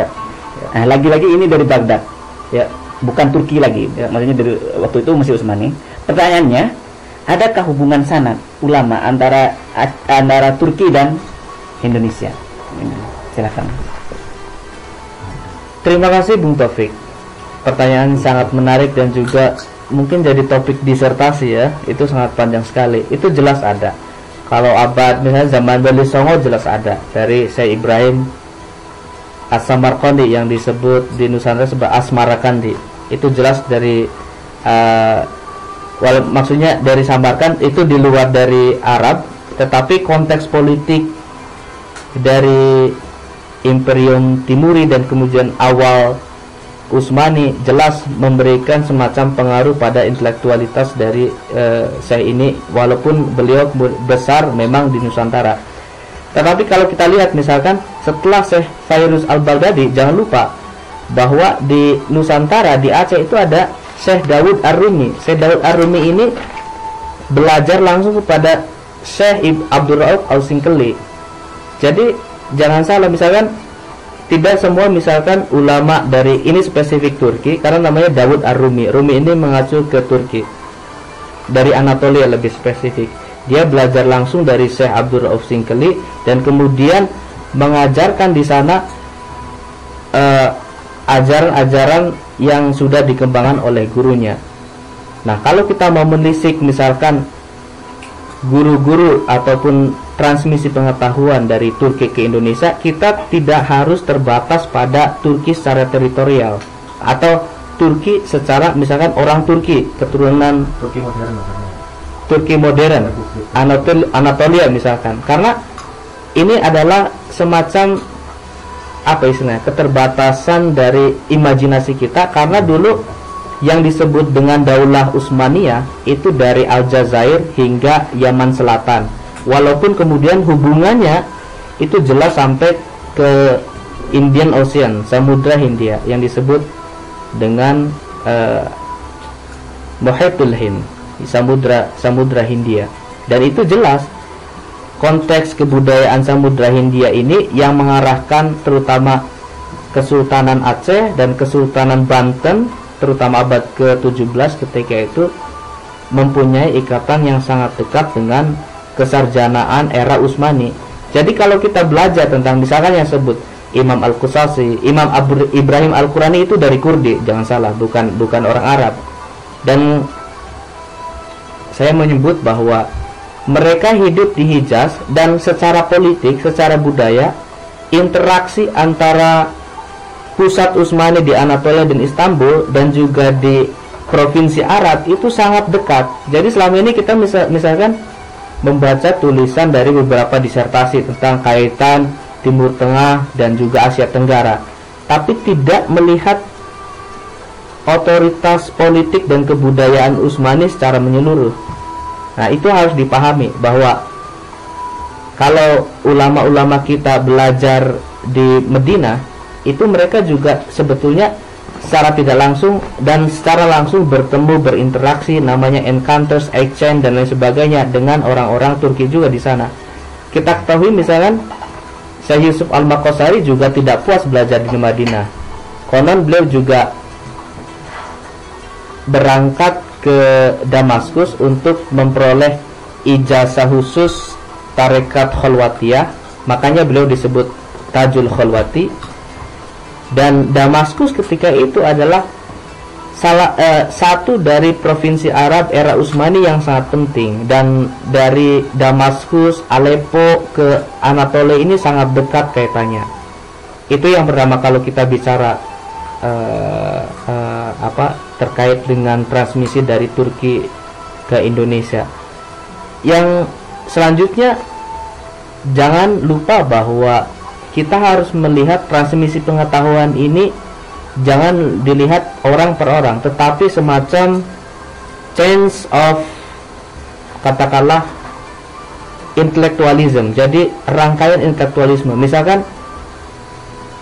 Nah, lagi-lagi ini dari Baghdad, ya, bukan Turki lagi, ya, maksudnya dari waktu itu masih Utsmani. Pertanyaannya, adakah hubungan sanad ulama antara Turki dan Indonesia? Silakan. Terima kasih Bung Taufik. Pertanyaan sangat menarik dan juga mungkin jadi topik disertasi ya, itu sangat panjang sekali. Itu jelas ada. Kalau abad misalnya zaman Wali Songo jelas ada dari Syekh Ibrahim As-Samarqandi yang disebut di Nusantara sebagai Asmarakandi. Itu jelas dari maksudnya dari Samarkand, itu di luar dari Arab, tetapi konteks politik dari Imperium Timuri dan kemudian awal Utsmani jelas memberikan semacam pengaruh pada intelektualitas dari Syekh ini, walaupun beliau besar memang di Nusantara. Tetapi kalau kita lihat misalkan setelah Syekh Fairuz Al-Baghdadi, jangan lupa bahwa di Nusantara, di Aceh itu ada Syekh Dawud Ar-Rumi. Syekh Dawud Ar-Rumi ini belajar langsung kepada Syekh Abdul Rauf Al-Singkeli. Jadi jangan salah, misalkan tidak semua misalkan ulama dari ini spesifik Turki, karena namanya Dawud Ar-Rumi. Rumi ini mengacu ke Turki, dari Anatolia lebih spesifik. Dia belajar langsung dari Syekh Abdul Rauf Singkeli dan kemudian mengajarkan di sana ajaran-ajaran yang sudah dikembangkan oleh gurunya. Nah, kalau kita mau menelisik misalkan guru-guru ataupun transmisi pengetahuan dari Turki ke Indonesia, kita tidak harus terbatas pada Turki secara teritorial atau Turki secara misalkan orang Turki keturunan Turki modern maksudnya. Turki modern, Anatolia misalkan, karena ini adalah semacam apa istilahnya, keterbatasan dari imajinasi kita, karena dulu yang disebut dengan Daulah Utsmaniyah itu dari Aljazair hingga Yaman Selatan, walaupun kemudian hubungannya itu jelas sampai ke Indian Ocean, Samudra Hindia, yang disebut dengan Muhitul Hind, Samudra Hindia. Dan itu jelas konteks kebudayaan Samudra Hindia ini yang mengarahkan terutama Kesultanan Aceh dan Kesultanan Banten, terutama abad ke-17 ketika itu mempunyai ikatan yang sangat dekat dengan kesarjanaan era Utsmani. Jadi kalau kita belajar tentang misalkan yang sebut Imam Al-Qusasi, Imam Ibrahim Al-Qurani itu dari Kurdi, jangan salah, bukan orang Arab. Dan saya menyebut bahwa mereka hidup di Hijaz, dan secara politik, secara budaya, interaksi antara pusat Utsmani di Anatolia dan Istanbul dan juga di provinsi Arab itu sangat dekat. Jadi selama ini kita misalkan membaca tulisan dari beberapa disertasi tentang kaitan Timur Tengah dan juga Asia Tenggara, tapi tidak melihat otoritas politik dan kebudayaan Utsmani secara menyeluruh. Nah, itu harus dipahami bahwa kalau ulama-ulama kita belajar di Medina, itu mereka juga sebetulnya secara tidak langsung dan secara langsung bertemu, berinteraksi, namanya encounters, exchange dan lain sebagainya dengan orang-orang Turki juga di sana. Kita ketahui misalkan Syekh Yusuf Al-Maqasari juga tidak puas belajar di Madinah. Konon beliau juga berangkat ke Damaskus untuk memperoleh ijazah khusus tarekat Khalwatiyah, makanya beliau disebut Tajul Khalwati. Dan Damaskus ketika itu adalah satu dari provinsi Arab era Utsmani yang sangat penting, dan dari Damaskus, Aleppo ke Anatolia ini sangat dekat kaitannya. Itu yang pertama kalau kita bicara terkait dengan transmisi dari Turki ke Indonesia. Yang selanjutnya, jangan lupa bahwa kita harus melihat transmisi pengetahuan ini jangan dilihat orang per orang, tetapi semacam change of, katakanlah, intelektualisme. Jadi rangkaian intelektualisme. Misalkan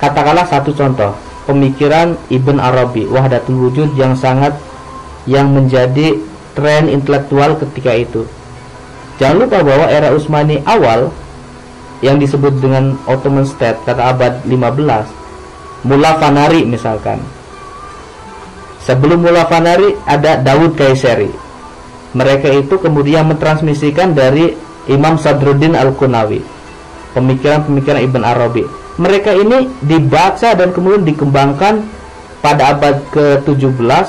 katakanlah satu contoh, pemikiran Ibn Arabi, Wahdatul Wujud, yang menjadi tren intelektual ketika itu. Jangan lupa bahwa era Utsmani awal yang disebut dengan Ottoman State kata abad 15, Mullah Fanari misalkan. Sebelum Mullah Fanari ada Dawud Kayseri. Mereka itu kemudian mentransmisikan dari Imam Sadruddin Al-Qunawi, pemikiran-pemikiran Ibn Arabi. Mereka ini dibaca dan kemudian dikembangkan pada abad ke-17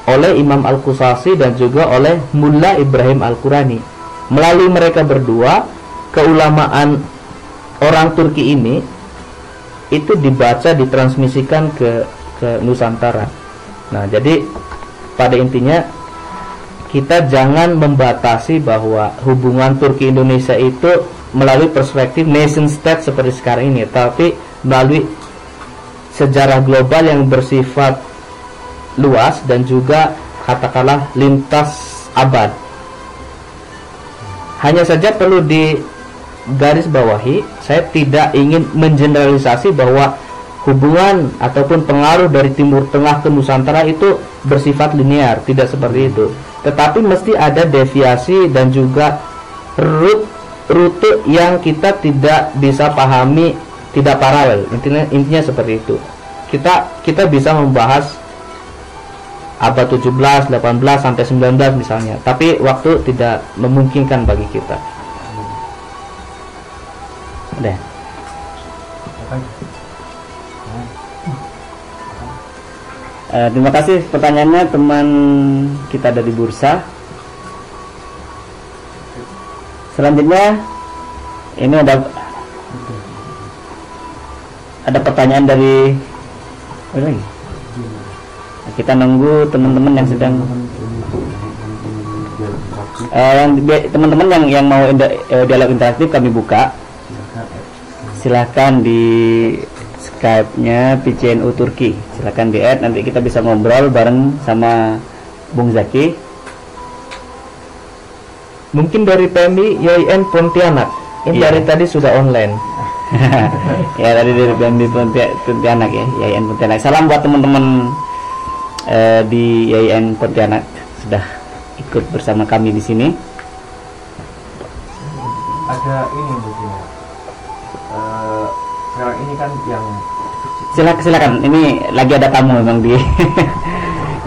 oleh Imam Al-Qusasi dan juga oleh Mullah Ibrahim Al-Qurani. Melalui mereka berdua, keulamaan orang Turki ini itu dibaca, ditransmisikan ke Nusantara. Nah, jadi pada intinya kita jangan membatasi bahwa hubungan Turki Indonesia itu melalui perspektif nation state seperti sekarang ini, tapi melalui sejarah global yang bersifat luas dan juga katakanlah lintas abad. Hanya saja perlu di garis bawahi, saya tidak ingin mengeneralisasi bahwa hubungan ataupun pengaruh dari Timur Tengah ke Nusantara itu bersifat linear, tidak seperti itu. Tetapi mesti ada deviasi dan juga rute yang kita tidak bisa pahami, tidak paralel. Intinya seperti itu. Kita bisa membahas abad 17, 18 sampai 19 misalnya, tapi waktu tidak memungkinkan bagi kita. Udah. Terima kasih pertanyaannya teman kita dari Bursa. Selanjutnya ini ada pertanyaan dari apa lagi? Kita nunggu teman-teman yang sedang teman-teman yang mau dialog interaktif kami buka. Silahkan di Skype-nya PCNU Turki. Silahkan di-add, nanti kita bisa ngobrol bareng sama Bung Zaki. Mungkin dari PMI YIN Pontianak. Ini dari tadi sudah online. Ya, tadi dari PMI Pontianak ya, YIN Pontianak. Salam buat teman-teman di YIN Pontianak sudah ikut bersama kami di sini. Ada ini mungkin sekarang ini kan yang silakan ini lagi ada tamu memang di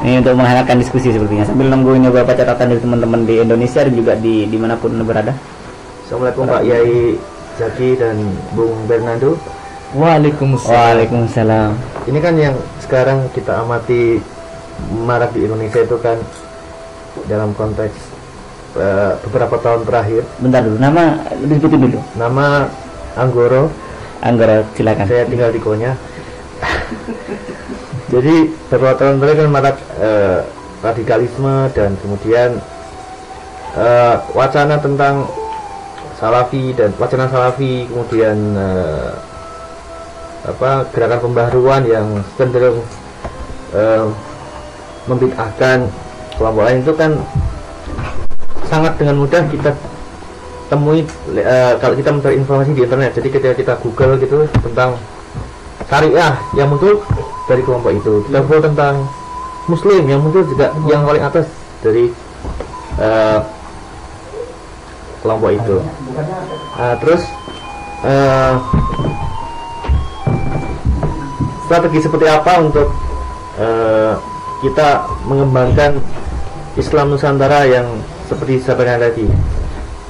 ini untuk menghangatkan diskusi sepertinya sambil nungguin beberapa catatan dari teman-teman di Indonesia dan juga di dimanapun berada. Assalamualaikum Pak Yai Zaki dan Bung Bernardo. Waalaikumsalam. Ini kan yang sekarang kita amati marak di Indonesia itu kan dalam konteks beberapa tahun terakhir. Bentar dulu, nama disebutin dulu. Nama Anggoro, silakan. saya tinggal di Konya. Jadi beberapa tahun terakhir kan marak radikalisme dan kemudian wacana tentang Salafi dan wacana Salafi, kemudian gerakan pembaharuan yang cenderung membid'ahkan kelompok lain itu kan sangat dengan mudah kita temui kalau kita mencari informasi di internet. Jadi ketika kita Google gitu tentang syariah yang muncul dari kelompok itu, kita Google tentang Muslim yang muncul juga yang paling atas dari kelompok itu. Terus strategi seperti apa untuk kita mengembangkan Islam Nusantara yang seperti disampaikan tadi,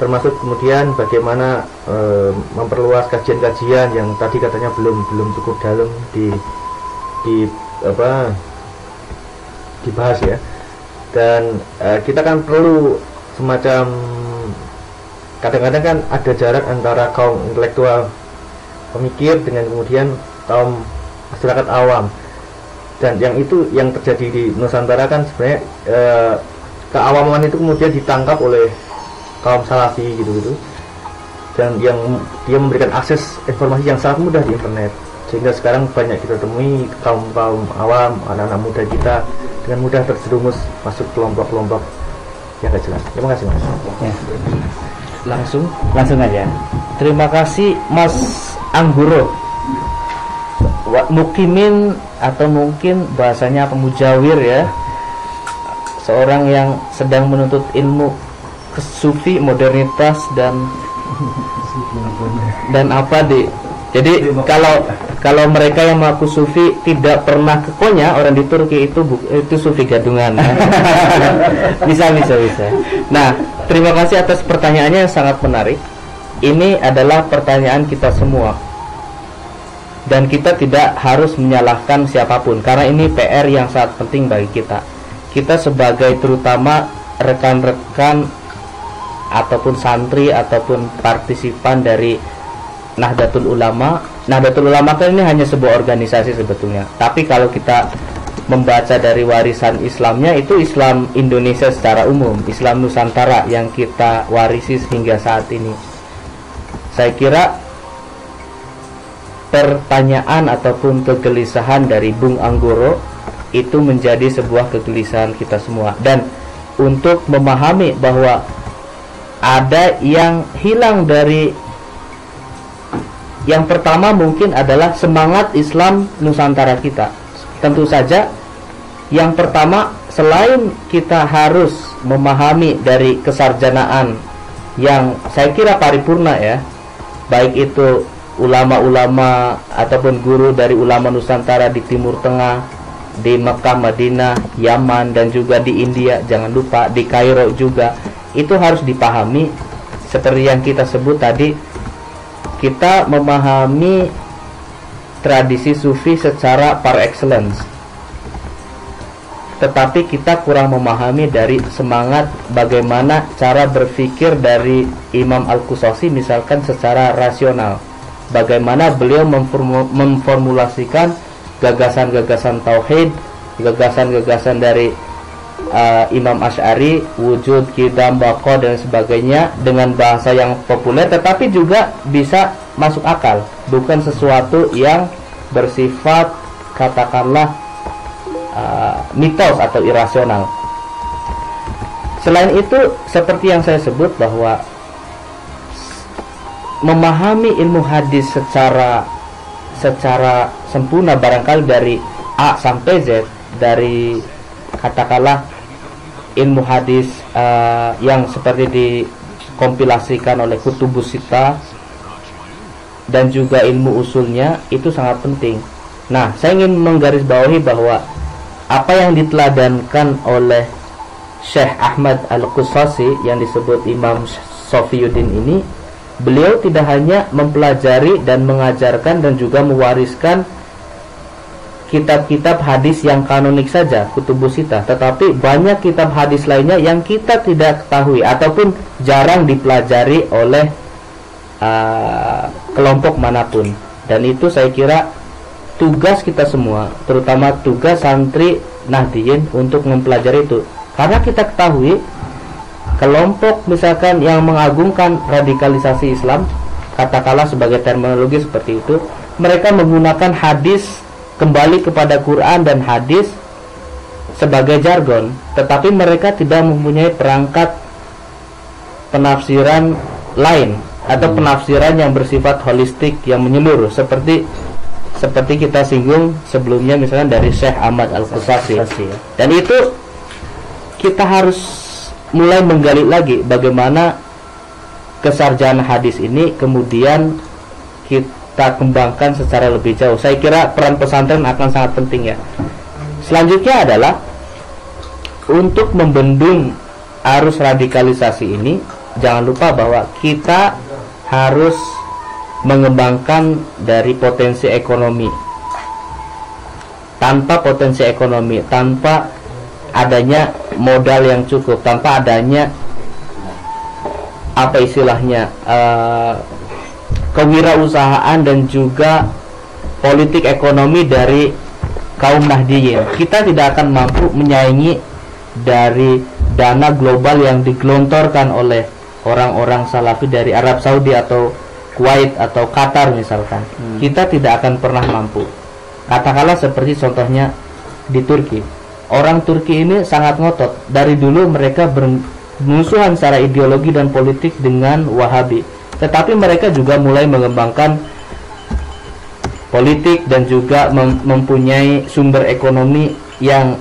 termasuk kemudian bagaimana memperluas kajian-kajian yang tadi katanya belum cukup dalam dibahas ya. Dan kita kan perlu semacam, kadang-kadang kan ada jarak antara kaum intelektual pemikir dengan kemudian kaum masyarakat awam. Dan yang terjadi di Nusantara kan sebenarnya keawaman itu kemudian ditangkap oleh kaum Salafi gitu-gitu, dan yang dia memberikan akses informasi yang sangat mudah di internet, sehingga sekarang banyak kita temui kaum awam, anak-anak muda kita dengan mudah terjerumus masuk kelompok-kelompok yang gak jelas. Terima kasih Mas. Ya. Langsung aja. Terima kasih Mas Anggoro. Mukimin atau mungkin bahasanya pemujawir ya, seorang yang sedang menuntut ilmu sufi, modernitas dan apa deh. Jadi kalau mereka yang mengaku sufi tidak pernah ke Konya, orang di Turki itu sufi gadungan. bisa. Nah, terima kasih atas pertanyaannya yang sangat menarik. Ini adalah pertanyaan kita semua. Dan kita tidak harus menyalahkan siapapun, karena ini PR yang sangat penting bagi kita. kita sebagai terutama rekan-rekan ataupun santri ataupun partisipan dari Nahdlatul Ulama. Nahdlatul Ulama kan ini hanya sebuah organisasi sebetulnya, tapi kalau kita membaca dari warisan Islamnya, itu Islam Indonesia secara umum, Islam Nusantara yang kita warisi hingga saat ini. Saya kira pertanyaan ataupun kegelisahan dari Bung Anggoro itu menjadi sebuah kegelisahan kita semua, dan untuk memahami bahwa ada yang hilang dari, yang pertama mungkin adalah semangat Islam Nusantara kita. Tentu saja yang pertama, selain kita harus memahami dari kesarjanaan yang saya kira paripurna ya, baik itu ulama-ulama ataupun guru dari ulama Nusantara di Timur Tengah, di Mekah, Madinah, Yaman, dan juga di India, jangan lupa di Kairo juga, itu harus dipahami. Seperti yang kita sebut tadi, kita memahami tradisi sufi secara par excellence, tetapi kita kurang memahami dari semangat bagaimana cara berpikir dari Imam Al-Qushazi misalkan secara rasional, bagaimana beliau memformulasikan gagasan-gagasan tauhid, gagasan-gagasan dari Imam Asy'ari, wujud, qidam, baqa dan sebagainya dengan bahasa yang populer tetapi juga bisa masuk akal, bukan sesuatu yang bersifat katakanlah mitos atau irasional. Selain itu, seperti yang saya sebut bahwa memahami ilmu hadis secara sempurna barangkali dari A sampai Z, dari katakanlah ilmu hadis yang seperti dikompilasikan oleh Kutubus Sittah dan juga ilmu usulnya, itu sangat penting. Nah, saya ingin menggarisbawahi bahwa apa yang diteladankan oleh Syekh Ahmad Al-Qushazi yang disebut Imam Sofiyuddin ini, beliau tidak hanya mempelajari dan mengajarkan dan juga mewariskan kitab-kitab hadis yang kanonik saja, Kutubus Sittah, tetapi banyak kitab hadis lainnya yang kita tidak ketahui ataupun jarang dipelajari oleh kelompok manapun. Dan itu saya kira tugas kita semua, terutama tugas santri Nahdliyin untuk mempelajari itu. Karena kita ketahui kelompok misalkan yang mengagungkan radikalisasi Islam, katakanlah sebagai terminologi seperti itu, mereka menggunakan hadis, kembali kepada Quran dan hadis sebagai jargon, tetapi mereka tidak mempunyai perangkat penafsiran lain atau penafsiran yang bersifat holistik yang menyeluruh seperti kita singgung sebelumnya misalnya dari Syekh Ahmad Al-Qushazi. Dan itu kita harus mulai menggali lagi bagaimana kesarjanaan hadis ini kemudian kita kembangkan secara lebih jauh. Saya kira peran pesantren akan sangat penting ya. Selanjutnya adalah untuk membendung arus radikalisasi ini, jangan lupa bahwa kita harus mengembangkan dari potensi ekonomi. Tanpa potensi ekonomi, tanpa adanya modal yang cukup, tanpa adanya apa istilahnya kewirausahaan dan juga politik ekonomi dari kaum Nahdliyin, kita tidak akan mampu menyaingi dari dana global yang digelontorkan oleh orang-orang Salafi dari Arab Saudi atau Kuwait atau Qatar misalkan. Kita tidak akan pernah mampu. Katakanlah seperti contohnya di Turki. Orang Turki ini sangat ngotot. Dari dulu mereka bermusuhan secara ideologi dan politik dengan Wahabi. Tetapi mereka juga mulai mengembangkan politik dan juga mempunyai sumber ekonomi yang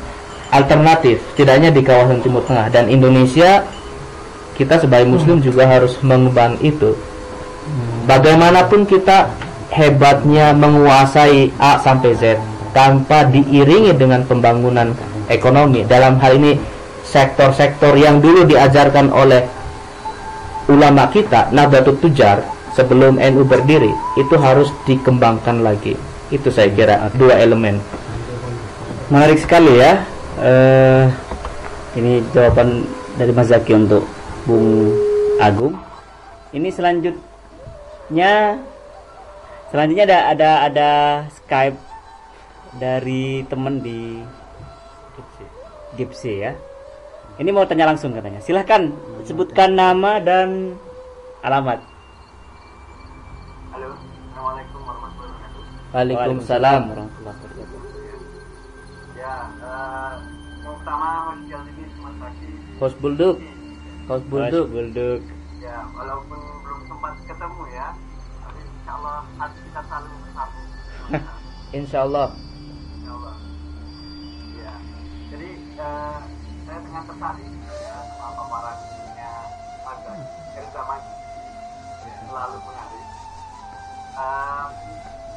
alternatif, tidak hanya di kawasan Timur Tengah. Dan Indonesia, kita sebagai Muslim juga harus mengembangkan itu. Bagaimanapun kita hebatnya menguasai A sampai Z tanpa diiringi dengan pembangunan ekonomi, dalam hal ini sektor-sektor yang dulu diajarkan oleh ulama kita, Nahdlatul Tujar, sebelum NU berdiri, itu harus dikembangkan lagi. Itu saya kira dua elemen. Menarik sekali ya. Ini jawaban dari Mas Zaki untuk Bung Agung. Ini selanjutnya ada Skype dari teman di Gipsy ya. Ini mau tanya langsung katanya. Silahkan sebutkan nama dan alamat. Halo, Assalamualaikum warahmatullahi wabarakatuh. Waalaikumsalam warahmatullahi wabarakatuh. Ya, yang pertama Hospital TV Mas Zaki. Host Bulduk. Ya, walaupun belum sempat ketemu ya, tapi insya Allah hati kita saling bersatu. Insya Allah. Insya Allah. Ya, jadi saya dengan tertarik ya sama paparannya Mas Erza Maki, selalu menarik.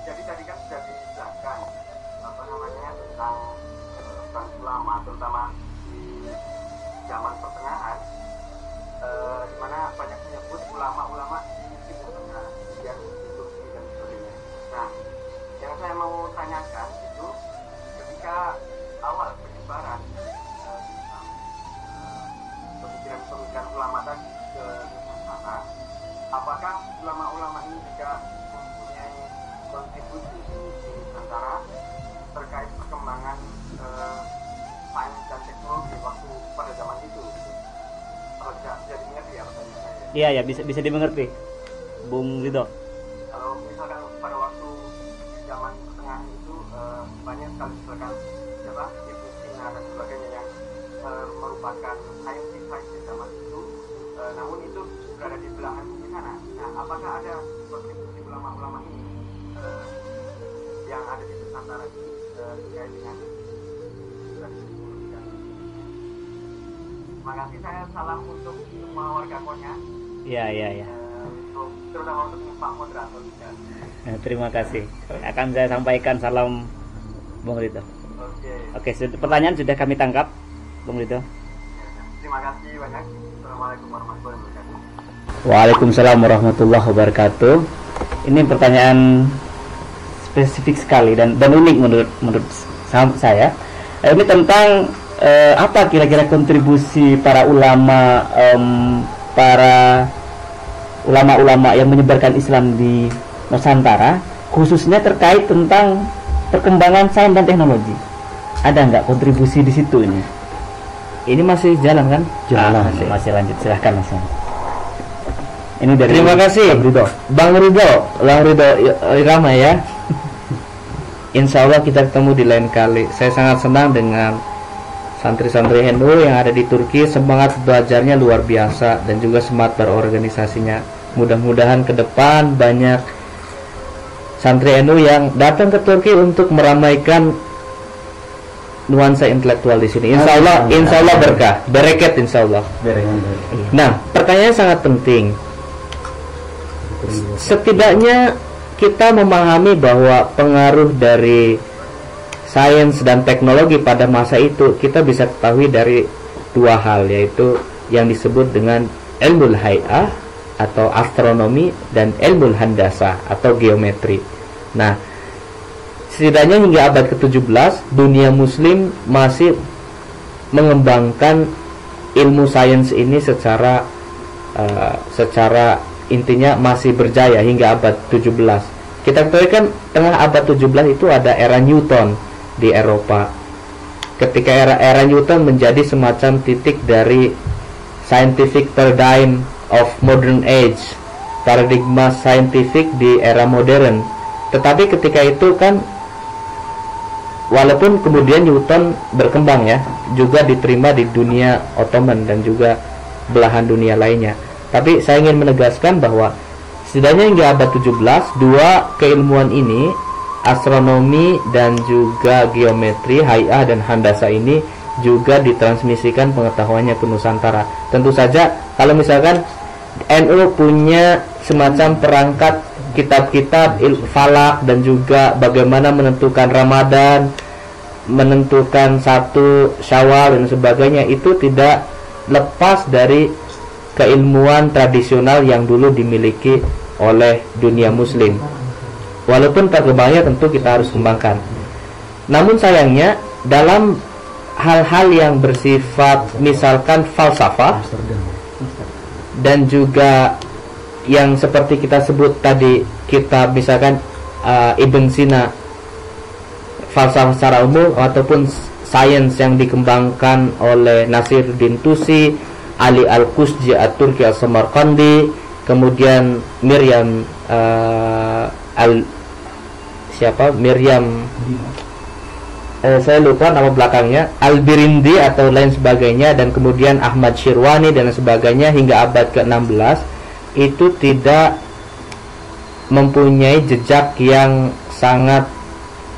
Jadi tadi kan sudah dijelaskan apa namanya tentang peran ulama, terutama di zaman pertengahan, di mana banyak menyebut ulama-ulama di Timur Tengah, yang di Turki dan sebagainya. Nah, yang saya mau tanyakan itu ketika awal penyebaran pemikiran ulama tadi ke Nusantara, apakah ulama-ulama ini juga mempunyai kontribusi di Nusantara terkait perkembangan sains dan teknologi waktu pada zaman itu? Kalau tidak jadi mengerti ya pertanyaan saya. Iya ya, bisa dimengerti, Bung Ridho. Kalau misalkan pada waktu zaman pertengahan itu banyak sekali misalkan siapa Ibnu Sina dan sebagainya yang merupakan saintis zaman itu, namun itu berada di belahan bumi sana. Nah, apakah ada kontribusi ulama-ulama ini yang ada di Nusantara ini terkait dengan terima kasih, saya salam untuk semua warga Konya. Iya. Terutama untuk Pak Moderator juga. Terima kasih. Akan saya sampaikan salam Bung Ridho. Oke. Pertanyaan sudah kami tangkap, Bung Ridho. Terima kasih banyak. Assalamualaikum warahmatullahi wabarakatuh. Waalaikumsalam warahmatullahi wabarakatuh. Ini pertanyaan spesifik sekali dan unik menurut saya. Ini tentang apa kira-kira kontribusi para ulama yang menyebarkan Islam di Nusantara, khususnya terkait tentang perkembangan sains dan teknologi. Ada nggak kontribusi di situ ini? Ini masih jalan kan? Jalan. Masih lanjut. Silahkan Mas. Ini dari Terima kasih Bang Ridho Irama ya. Insya Allah kita ketemu di lain kali. Saya sangat senang dengan santri-santri NU yang ada di Turki. Semangat belajarnya luar biasa dan juga semangat berorganisasinya. Mudah-mudahan ke depan banyak santri NU yang datang ke Turki untuk meramaikan nuansa intelektual di sini. Insya Allah berkah, bereket insya Allah. Nah, pertanyaan sangat penting. Setidaknya kita memahami bahwa pengaruh dari sains dan teknologi pada masa itu kita bisa ketahui dari dua hal, yaitu yang disebut dengan ilmu hay'ah atau astronomi dan ilmu handasa atau geometri. Nah, setidaknya hingga abad ke-17 dunia muslim masih mengembangkan ilmu sains ini secara intinya masih berjaya hingga abad 17. Kita ketahui kan tengah abad 17 itu ada era Newton di Eropa. Ketika era Newton menjadi semacam titik dari scientific paradigm of modern age, paradigma saintifik di era modern. Tetapi ketika itu kan walaupun kemudian Newton berkembang ya, juga diterima di dunia Ottoman dan juga belahan dunia lainnya. Tapi saya ingin menegaskan bahwa setidaknya hingga abad 17 dua keilmuan ini, astronomi dan juga geometri, hay'ah dan handasa ini juga ditransmisikan pengetahuannya ke Nusantara. Tentu saja kalau misalkan NU punya semacam perangkat kitab-kitab falak dan juga bagaimana menentukan Ramadan, menentukan satu Syawal dan sebagainya, itu tidak lepas dari keilmuan tradisional yang dulu dimiliki oleh dunia muslim. Walaupun perkembangannya tentu kita harus kembangkan. Namun sayangnya dalam hal-hal yang bersifat misalkan falsafah, dan juga yang seperti kita sebut tadi, kita misalkan Ibn Sina, falsafah secara umum, ataupun sains yang dikembangkan oleh Nasiruddin Tusi, Ali Al-Qusji At-Turki As-Samarqandi, kemudian Miriam saya lupa nama belakangnya, Al-Birindi atau lain sebagainya, dan kemudian Ahmad Syirwani dan sebagainya hingga abad ke-16 itu tidak mempunyai jejak yang sangat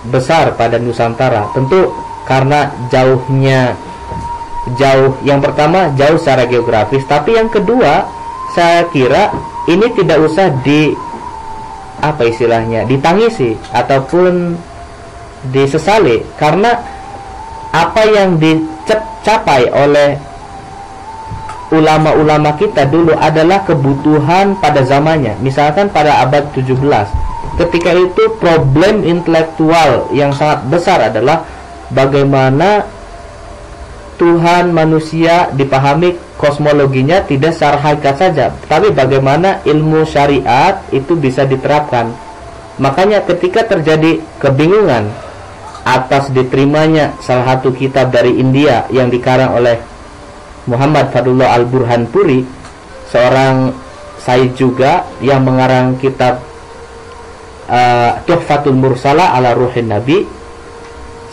besar pada Nusantara. Tentu karena yang pertama jauh secara geografis, tapi yang kedua saya kira ini tidak usah ditangisi ataupun disesali, karena apa yang dicapai oleh ulama-ulama kita dulu adalah kebutuhan pada zamannya. Misalkan pada abad 17, ketika itu problem intelektual yang sangat besar adalah bagaimana Tuhan manusia dipahami kosmologinya tidak secara hakikat saja, tapi bagaimana ilmu syariat itu bisa diterapkan. Makanya ketika terjadi kebingungan atas diterimanya salah satu kitab dari India yang dikarang oleh Muhammad Fadlullah Al-Burhanpuri, seorang sayyid juga yang mengarang kitab Tuhfatul Mursalah ala Ruhin Nabi,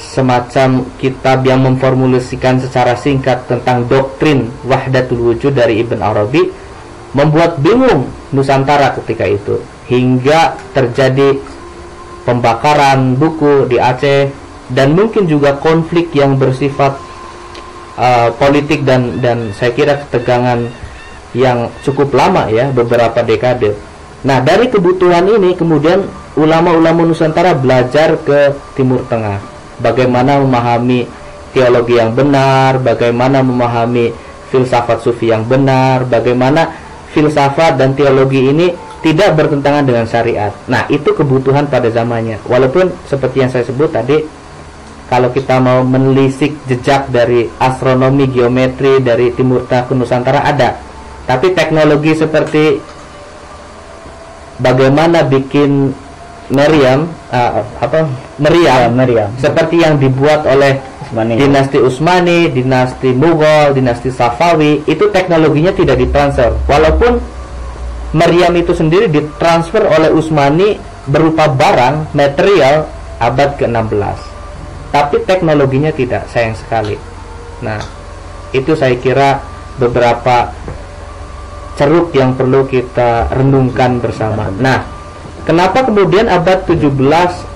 semacam kitab yang memformulasikan secara singkat tentang doktrin Wahdatul Wujud dari Ibn Arabi, membuat bingung Nusantara ketika itu, hingga terjadi pembakaran buku di Aceh, dan mungkin juga konflik yang bersifat politik dan saya kira ketegangan yang cukup lama ya, beberapa dekade. Nah, dari kebutuhan ini kemudian ulama-ulama Nusantara belajar ke Timur Tengah, bagaimana memahami teologi yang benar, bagaimana memahami filsafat sufi yang benar, bagaimana filsafat dan teologi ini tidak bertentangan dengan syariat. Nah, itu kebutuhan pada zamannya. Walaupun seperti yang saya sebut tadi, kalau kita mau menelisik jejak dari astronomi, geometri dari Timur Tengah ke Nusantara ada. Tapi teknologi seperti bagaimana bikin meriam seperti yang dibuat oleh dinasti Utsmani, dinasti Mughal, dinasti Safawi, itu teknologinya tidak ditransfer. Walaupun meriam itu sendiri ditransfer oleh Utsmani berupa barang, material abad ke-16, tapi teknologinya tidak, sayang sekali. Nah, itu saya kira beberapa ceruk yang perlu kita renungkan bersama. Nah, kenapa kemudian abad 18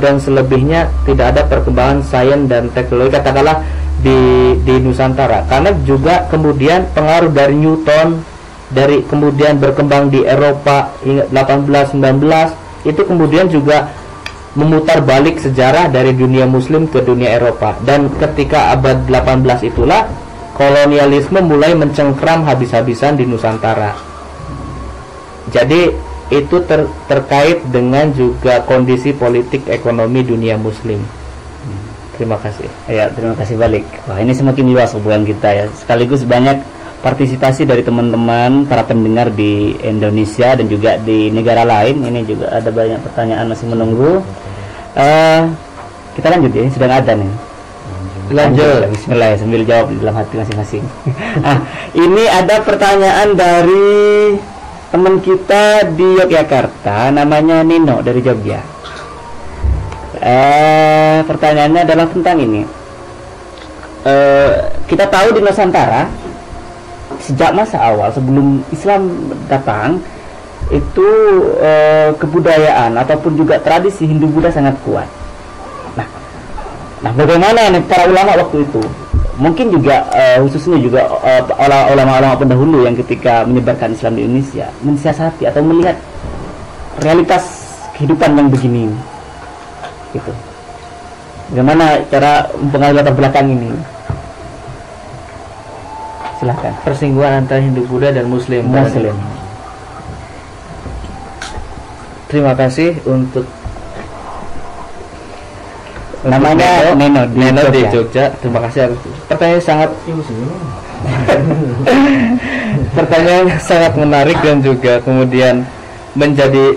dan selebihnya tidak ada perkembangan sains dan teknologi, katakanlah di Nusantara? Karena juga kemudian pengaruh dari Newton, dari kemudian berkembang di Eropa hingga 18-19, itu kemudian juga memutar balik sejarah dari dunia muslim ke dunia Eropa. Dan ketika abad 18 itulah kolonialisme mulai mencengkram habis-habisan di Nusantara. Jadi itu terkait dengan juga kondisi politik ekonomi dunia muslim. Terima kasih. Ya, terima kasih balik. Wah, ini semakin luas hubungan kita ya. Sekaligus banyak partisipasi dari teman-teman para pendengar di Indonesia dan juga di negara lain. Ini juga ada banyak pertanyaan masih menunggu. Kita lanjut ya, sedang ada nih. Lanjut. Bismillah, sambil jawab di dalam hati masing-masing. Ini ada pertanyaan dari teman kita di Yogyakarta, namanya Nino dari Jogja. Pertanyaannya adalah tentang ini. Kita tahu di Nusantara sejak masa awal sebelum Islam datang itu kebudayaan ataupun juga tradisi Hindu Buddha sangat kuat. Nah, bagaimana nih para ulama waktu itu? Mungkin juga khususnya juga ulama-ulama pendahulu yang ketika menyebarkan Islam di Indonesia mensiasati atau melihat realitas kehidupan yang begini, gitu. Bagaimana cara mempengaruhi latar belakang ini? Silahkan. Persinggungan antara Hindu Buddha dan Muslim. Terima kasih untuk Namanya Neno di Jogja. Terima kasih. Pertanyaan sangat menarik dan juga kemudian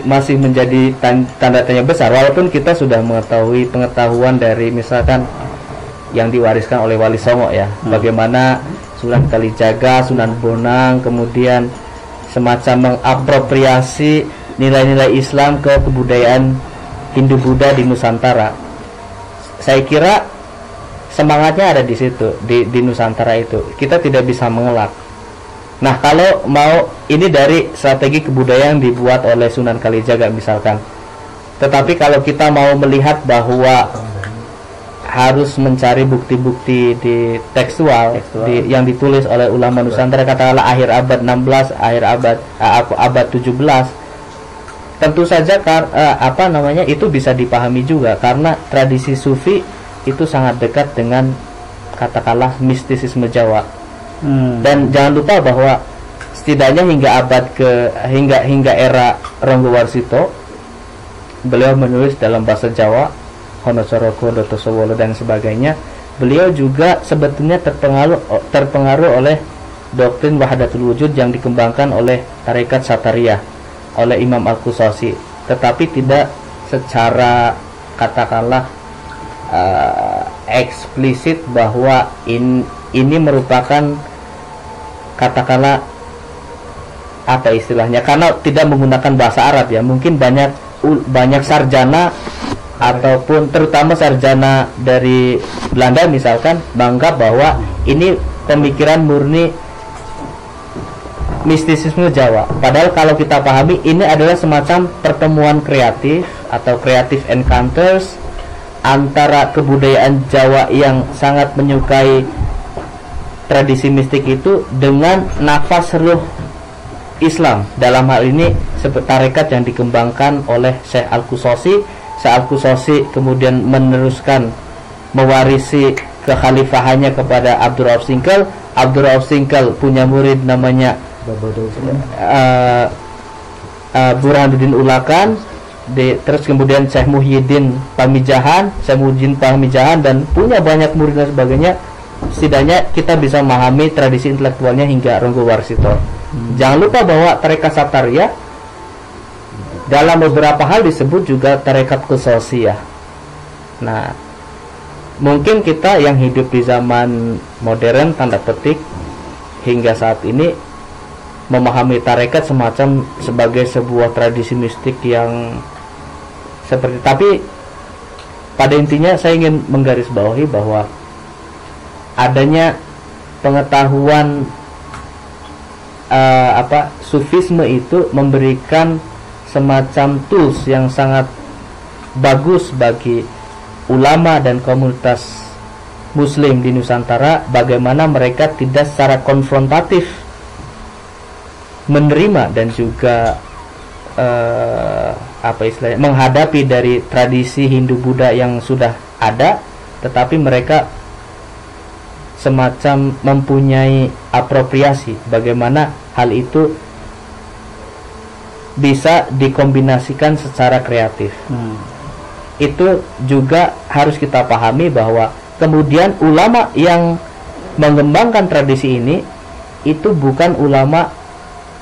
masih menjadi tanda tanya besar, walaupun kita sudah mengetahui pengetahuan dari misalkan yang diwariskan oleh Wali Songo ya, bagaimana Sunan Kalijaga, Sunan Bonang kemudian semacam mengapropriasi nilai-nilai Islam ke kebudayaan Hindu-Buddha di Nusantara. Saya kira semangatnya ada di situ, di Nusantara itu. Kita tidak bisa mengelak. Nah, kalau mau, ini dari strategi kebudayaan dibuat oleh Sunan Kalijaga misalkan. Tetapi kalau kita mau melihat bahwa harus mencari bukti-bukti di tekstual. Yang ditulis oleh ulama Nusantara, katakanlah akhir abad 16, abad 17, tentu saja itu bisa dipahami juga karena tradisi sufi itu sangat dekat dengan katakanlah mistisisme Jawa. Dan jangan lupa bahwa setidaknya hingga era Ronggo Warsito beliau menulis dalam bahasa Jawa, Honosoroko, Dotosowolo dan sebagainya. Beliau juga sebetulnya terpengaruh oleh doktrin Wahdatul Wujud yang dikembangkan oleh tarekat Satariyah oleh Imam Al-Qusasi, tetapi tidak secara katakanlah eksplisit bahwa ini merupakan katakanlah apa istilahnya, karena tidak menggunakan bahasa Arab ya, mungkin banyak sarjana ataupun terutama sarjana dari Belanda misalkan menganggap bahwa ini pemikiran murni mistisisme Jawa. Padahal kalau kita pahami ini adalah semacam pertemuan kreatif atau creative encounters antara kebudayaan Jawa yang sangat menyukai tradisi mistik itu dengan nafas ruh Islam. Dalam hal ini tarekat yang dikembangkan oleh Syekh Al-Qusasi. Syekh Al-Qusasi kemudian mewarisi kekhalifahannya kepada Abdul Rauf Singkel. Abdul Rauf Singkel punya murid namanya Burhanuddin Ulakan. Terus kemudian Syekh Muhyiddin Pamijahan, dan punya banyak murid dan sebagainya. Setidaknya kita bisa memahami tradisi intelektualnya hingga Ronggo Warsito. Jangan lupa bahwa tarekat Satariyah dalam beberapa hal disebut juga tarekat Qusosiyah. Nah, mungkin kita yang hidup di zaman modern tanda petik hingga saat ini memahami tarekat semacam sebagai sebuah tradisi mistik yang seperti, tapi pada intinya saya ingin menggarisbawahi bahwa adanya pengetahuan sufisme itu memberikan semacam tools yang sangat bagus bagi ulama dan komunitas muslim di Nusantara, bagaimana mereka tidak secara konfrontatif menerima dan juga menghadapi dari tradisi Hindu-Buddha yang sudah ada, tetapi mereka semacam mempunyai apropriasi bagaimana hal itu bisa dikombinasikan secara kreatif. Itu juga harus kita pahami bahwa kemudian ulama yang mengembangkan tradisi ini itu bukan ulama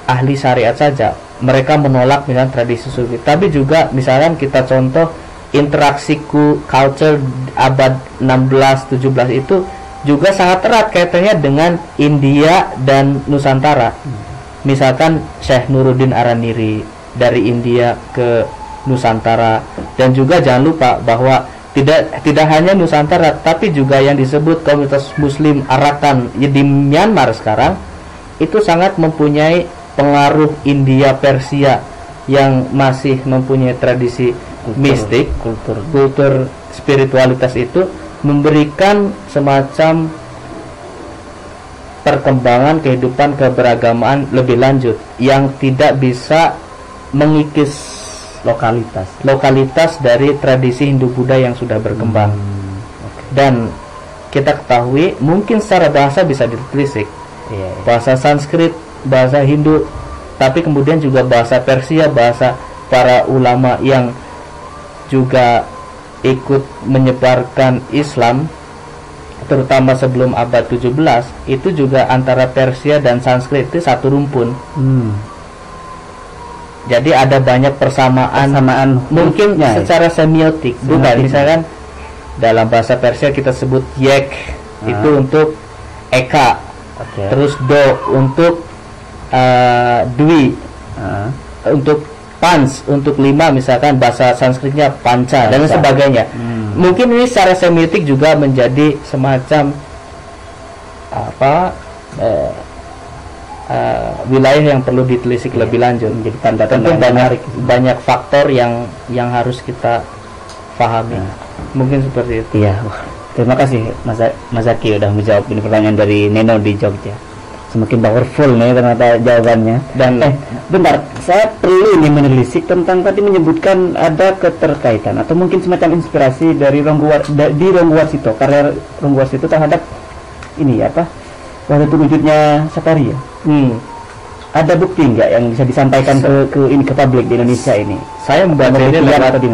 ahli syariat saja. Mereka menolak misalnya tradisi sufi, tapi juga misalkan kita contoh interaksi culture abad 16-17 itu juga sangat erat kaitannya dengan India dan Nusantara. Misalkan Syekh Nuruddin Araniri dari India ke Nusantara, dan juga jangan lupa bahwa tidak hanya Nusantara tapi juga yang disebut komunitas muslim Arakan di Myanmar sekarang itu sangat mempunyai pengaruh India Persia yang masih mempunyai tradisi mistik, kultur spiritualitas itu memberikan semacam perkembangan kehidupan keberagamaan lebih lanjut yang tidak bisa mengikis lokalitas dari tradisi Hindu-Buddha yang sudah berkembang. Dan kita ketahui mungkin secara bahasa bisa ditelisik, bahasa Sanskrit, bahasa Hindu, tapi kemudian juga bahasa Persia, bahasa para ulama yang juga ikut menyebarkan Islam, terutama sebelum abad 17, itu juga antara Persia dan Sanskrit itu satu rumpun. Jadi ada banyak persamaan mungkin secara semiotik. Bukan, misalkan dalam bahasa Persia kita sebut yek itu untuk eka, terus do untuk dwi, untuk pans untuk 5, misalkan bahasa Sanskritnya panca dan sebagainya. Mungkin ini secara semiotik juga menjadi semacam wilayah yang perlu ditelisik lebih lanjut. Menjadi tanda-tanda banyak faktor yang harus kita pahami. Mungkin seperti itu. Iya. Terima kasih Mas Zaki udah menjawab ini pertanyaan dari Neno di Jogja. Semakin powerful nih ternyata jawabannya. Dan bentar, saya perlu ini menelisik tentang tadi menyebutkan ada keterkaitan atau mungkin semacam inspirasi dari Ronggo Warsito, karya Ronggo Warsito terhadap ini apa? Waktu itu wujudnya Safari ya. Ada bukti nggak yang bisa disampaikan ke publik di Indonesia ini? Saya membaca ini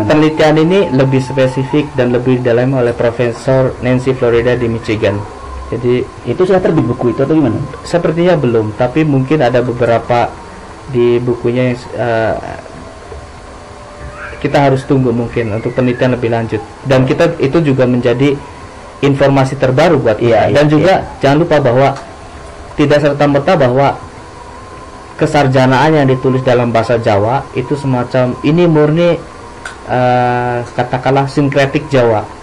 penelitian ini lebih spesifik dan lebih dalam oleh Profesor Nancy Florida di Michigan. Jadi itu sudah terbit buku itu atau gimana? Sepertinya belum, tapi mungkin ada beberapa di bukunya yang kita harus tunggu mungkin untuk penelitian lebih lanjut. Dan kita itu juga menjadi informasi terbaru buat kita. Dan juga jangan lupa bahwa tidak serta-merta bahwa kesarjanaan yang ditulis dalam bahasa Jawa itu semacam ini murni katakanlah sinkretik Jawa.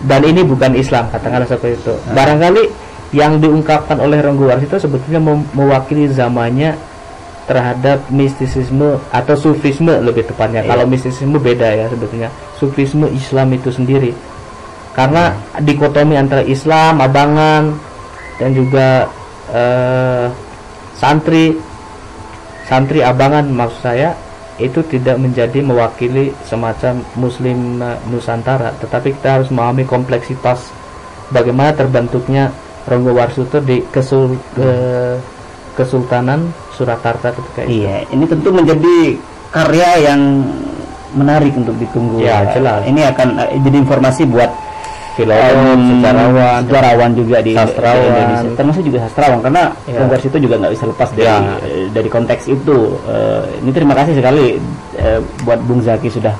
Dan ini bukan Islam, katakanlah seperti itu. Barangkali yang diungkapkan oleh Ronggo Warsito sebetulnya mewakili zamannya terhadap mistisisme atau sufisme lebih tepatnya. Kalau mistisisme beda ya sebetulnya. Sufisme Islam itu sendiri. Karena dikotomi antara Islam, abangan dan juga santri abangan maksud saya itu tidak menjadi mewakili semacam Muslim Nusantara, tetapi kita harus memahami kompleksitas bagaimana terbentuknya Ronggo Warsito di Kesultanan Surakarta ketika itu. Iya, ini tentu menjadi karya yang menarik untuk ditunggu. Ya, jelas. Ini akan jadi informasi buat filosof, sejarawan juga di sastrawan, Indonesia, termasuk juga sastrawan, karena Ronggo Warsito juga nggak bisa lepas dari konteks itu. Ini terima kasih sekali buat Bung Zaki sudah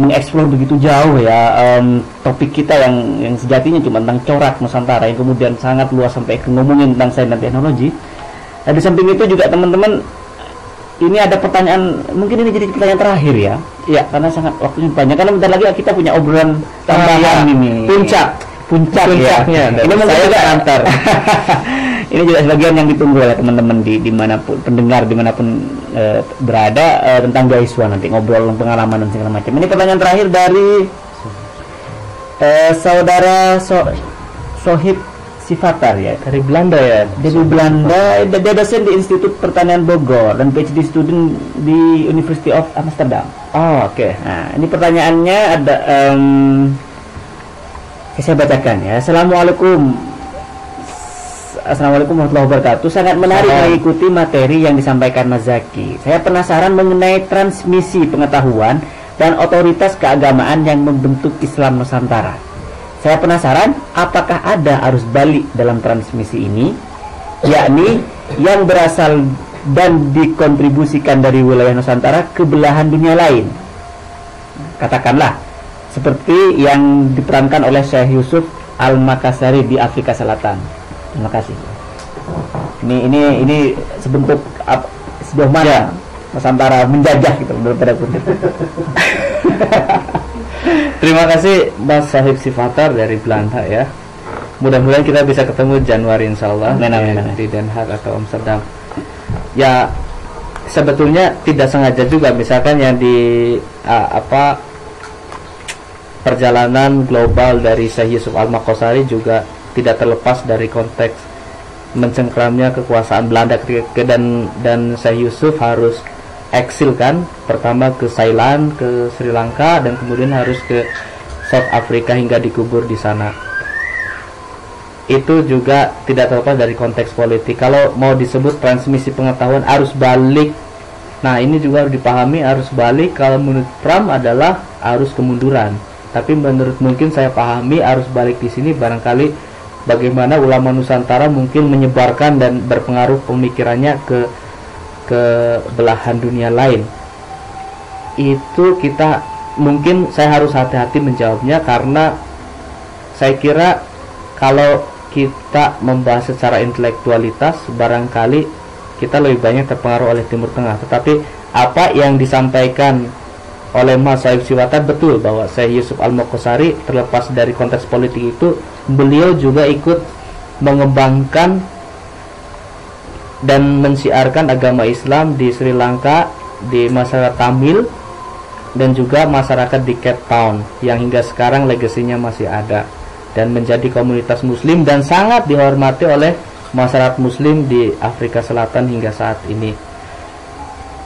mengeksplor begitu jauh ya topik kita yang sejatinya cuma tentang corak Nusantara yang kemudian sangat luas sampai ke ngomongin tentang sains dan teknologi. Di samping itu juga teman-teman, ini ada pertanyaan, mungkin ini jadi pertanyaan terakhir ya. Iya, karena sangat waktunya banyak. Karena bentar lagi kita punya obrolan tambahan ini. Puncaknya. Ini saya juga antar. Ini juga sebagian yang ditunggu oleh teman-teman dimanapun pendengar dimanapun berada tentang Gaiswa nanti ngobrol pengalaman dan segala macam. Ini pertanyaan terakhir dari saudara Sohib Sifatar ya, dari Belanda ya. Dari Belanda, dia dosen di Institut Pertanian Bogor dan PhD student di University of Amsterdam. Oke. Nah, ini pertanyaannya ada saya bacakan ya. Assalamualaikum warahmatullahi wabarakatuh. Sangat menarik mengikuti materi yang disampaikan Mas Zaki. Saya penasaran mengenai transmisi pengetahuan dan otoritas keagamaan yang membentuk Islam Nusantara. Saya penasaran apakah ada arus balik dalam transmisi ini, yakni yang berasal dan dikontribusikan dari wilayah Nusantara ke belahan dunia lain. Katakanlah seperti yang diperankan oleh Syekh Yusuf Al-Makassari di Afrika Selatan. Terima kasih. Ini sebentuk sejauh mana Nusantara menjajah gitu daripada kutip. Terima kasih Mas Sahib Sifatar dari Belanda ya. Mudah-mudahan kita bisa ketemu Januari insyaallah di Den Haag atau Amsterdam. Ya sebetulnya tidak sengaja juga, misalkan yang di perjalanan global dari Syekh Yusuf Al-Makassari juga tidak terlepas dari konteks mencengkramnya kekuasaan Belanda dan Syekh Yusuf harus eksil kan, pertama ke Thailand, ke Sri Lanka, dan kemudian harus ke South Africa hingga dikubur di sana. Itu juga tidak terlepas dari konteks politik. Kalau mau disebut transmisi pengetahuan arus balik, nah ini juga harus dipahami. Arus balik kalau menurut Pram adalah arus kemunduran. Tapi menurut mungkin saya pahami arus balik di sini barangkali bagaimana ulama Nusantara mungkin menyebarkan dan berpengaruh pemikirannya ke belahan dunia lain. Itu kita mungkin saya harus hati-hati menjawabnya, karena saya kira kalau kita membahas secara intelektualitas barangkali kita lebih banyak terpengaruh oleh Timur Tengah. Tetapi apa yang disampaikan oleh Mas Saif Siwata betul, bahwa Syekh Yusuf Al-Maqashari terlepas dari konteks politik itu, beliau juga ikut mengembangkan dan mensiarkan agama Islam di Sri Lanka, di masyarakat Tamil, dan juga masyarakat di Cape Town yang hingga sekarang legasinya masih ada dan menjadi komunitas muslim dan sangat dihormati oleh masyarakat muslim di Afrika Selatan hingga saat ini.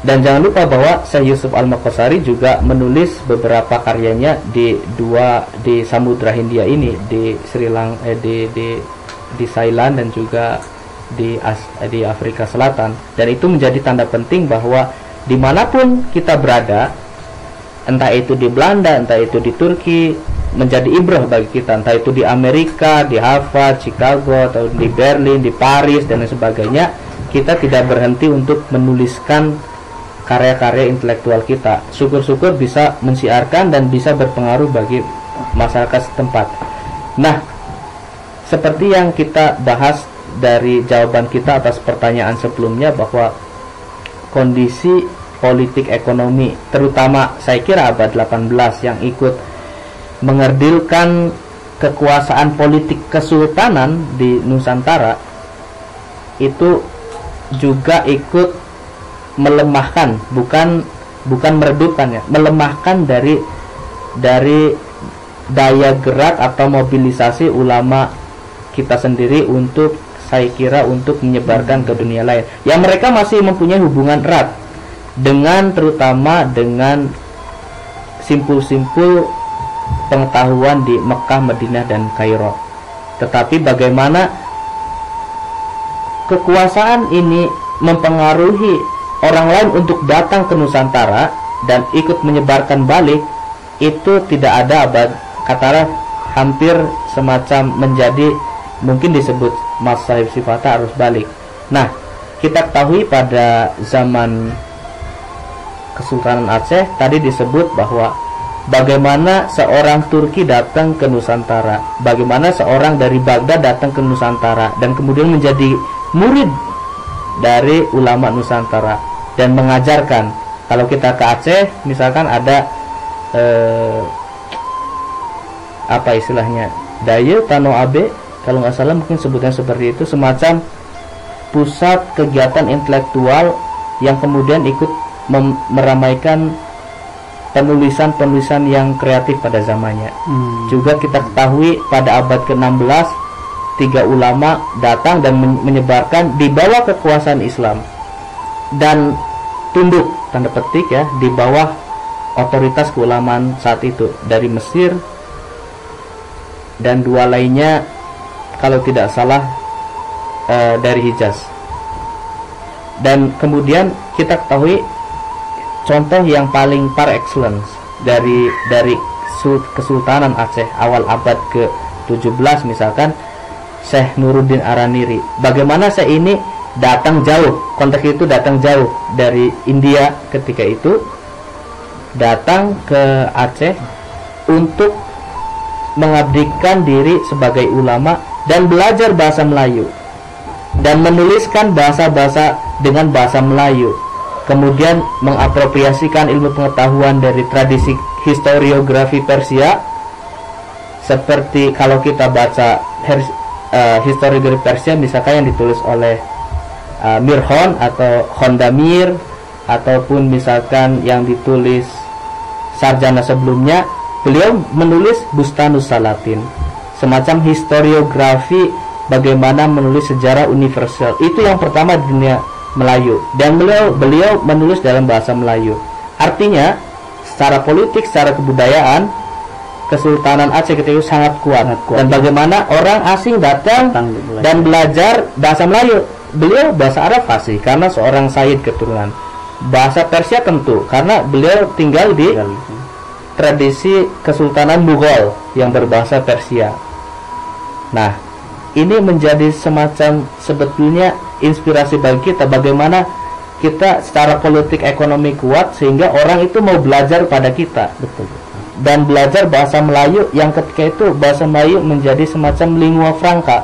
Dan jangan lupa bahwa Syekh Yusuf Al-Maqashari juga menulis beberapa karyanya di Samudra Hindia ini, di Sri Lanka, di Thailand dan juga di Afrika Selatan. Dan itu menjadi tanda penting bahwa dimanapun kita berada, entah itu di Belanda, entah itu di Turki, menjadi ibrah bagi kita, entah itu di Amerika, di Harvard, Chicago, atau di Berlin, di Paris dan lain sebagainya, kita tidak berhenti untuk menuliskan karya-karya intelektual kita. Syukur-syukur bisa mensiarkan dan bisa berpengaruh bagi masyarakat setempat. Nah, seperti yang kita bahas dari jawaban kita atas pertanyaan sebelumnya, bahwa kondisi politik ekonomi, terutama saya kira abad 18 yang ikut mengerdilkan kekuasaan politik kesultanan di Nusantara, itu juga ikut melemahkan, bukan meredupkan ya, melemahkan dari daya gerak atau mobilisasi ulama kita sendiri untuk, saya kira, untuk menyebarkan ke dunia lain, yang mereka masih mempunyai hubungan erat dengan, terutama dengan simpul-simpul pengetahuan di Mekah, Madinah, dan Kairo. Tetapi bagaimana kekuasaan ini mempengaruhi orang lain untuk datang ke Nusantara dan ikut menyebarkan balik, itu tidak ada abad, katakanlah hampir semacam menjadi, mungkin disebut Mas Saif Siwata arus balik. Nah, kita ketahui pada zaman Kesultanan Aceh tadi disebut bahwa bagaimana seorang Turki datang ke Nusantara, bagaimana seorang dari Baghdad datang ke Nusantara dan kemudian menjadi murid dari ulama Nusantara dan mengajarkan. Kalau kita ke Aceh misalkan ada apa istilahnya, Daya Tano Abe, kalau nggak salah mungkin sebutnya seperti itu, semacam pusat kegiatan intelektual yang kemudian ikut meramaikan penulisan-penulisan yang kreatif pada zamannya. Juga kita ketahui pada abad ke-16 3 ulama datang dan menyebarkan di bawah kekuasaan Islam dan tunduk, tanda petik ya, di bawah otoritas keulamaan saat itu, dari Mesir dan 2 lainnya kalau tidak salah dari Hijaz. Dan kemudian kita ketahui contoh yang paling par excellence dari Kesultanan Aceh awal abad ke-17 misalkan Syekh Nuruddin Araniri. Bagaimana Syekh ini datang jauh, konteks itu datang jauh dari India ketika itu, datang ke Aceh untuk mengabdikan diri sebagai ulama dan belajar bahasa Melayu dan menuliskan bahasa-bahasa dengan bahasa Melayu, kemudian mengapropriasikan ilmu pengetahuan dari tradisi historiografi Persia, seperti kalau kita baca historiografi Persia misalkan yang ditulis oleh Mirhon atau Khondamir, ataupun misalkan yang ditulis sarjana sebelumnya, beliau menulis Bustanus Salatin, semacam historiografi bagaimana menulis sejarah universal. Itu yang pertama di dunia Melayu, dan beliau menulis dalam bahasa Melayu. Artinya secara politik, secara kebudayaan, Kesultanan Aceh ketika itu sangat kuat. Dan bagaimana orang asing datang dan belajar bahasa Melayu. Beliau bahasa Arab fasih karena seorang Sayyid keturunan. Bahasa Persia tentu karena beliau tinggal di tradisi Kesultanan Mughal yang berbahasa Persia. Nah, ini menjadi semacam sebetulnya inspirasi bagi kita bagaimana kita secara politik ekonomi kuat sehingga orang itu mau belajar pada kita. Betul. Dan belajar bahasa Melayu yang ketika itu bahasa Melayu menjadi semacam lingua franca,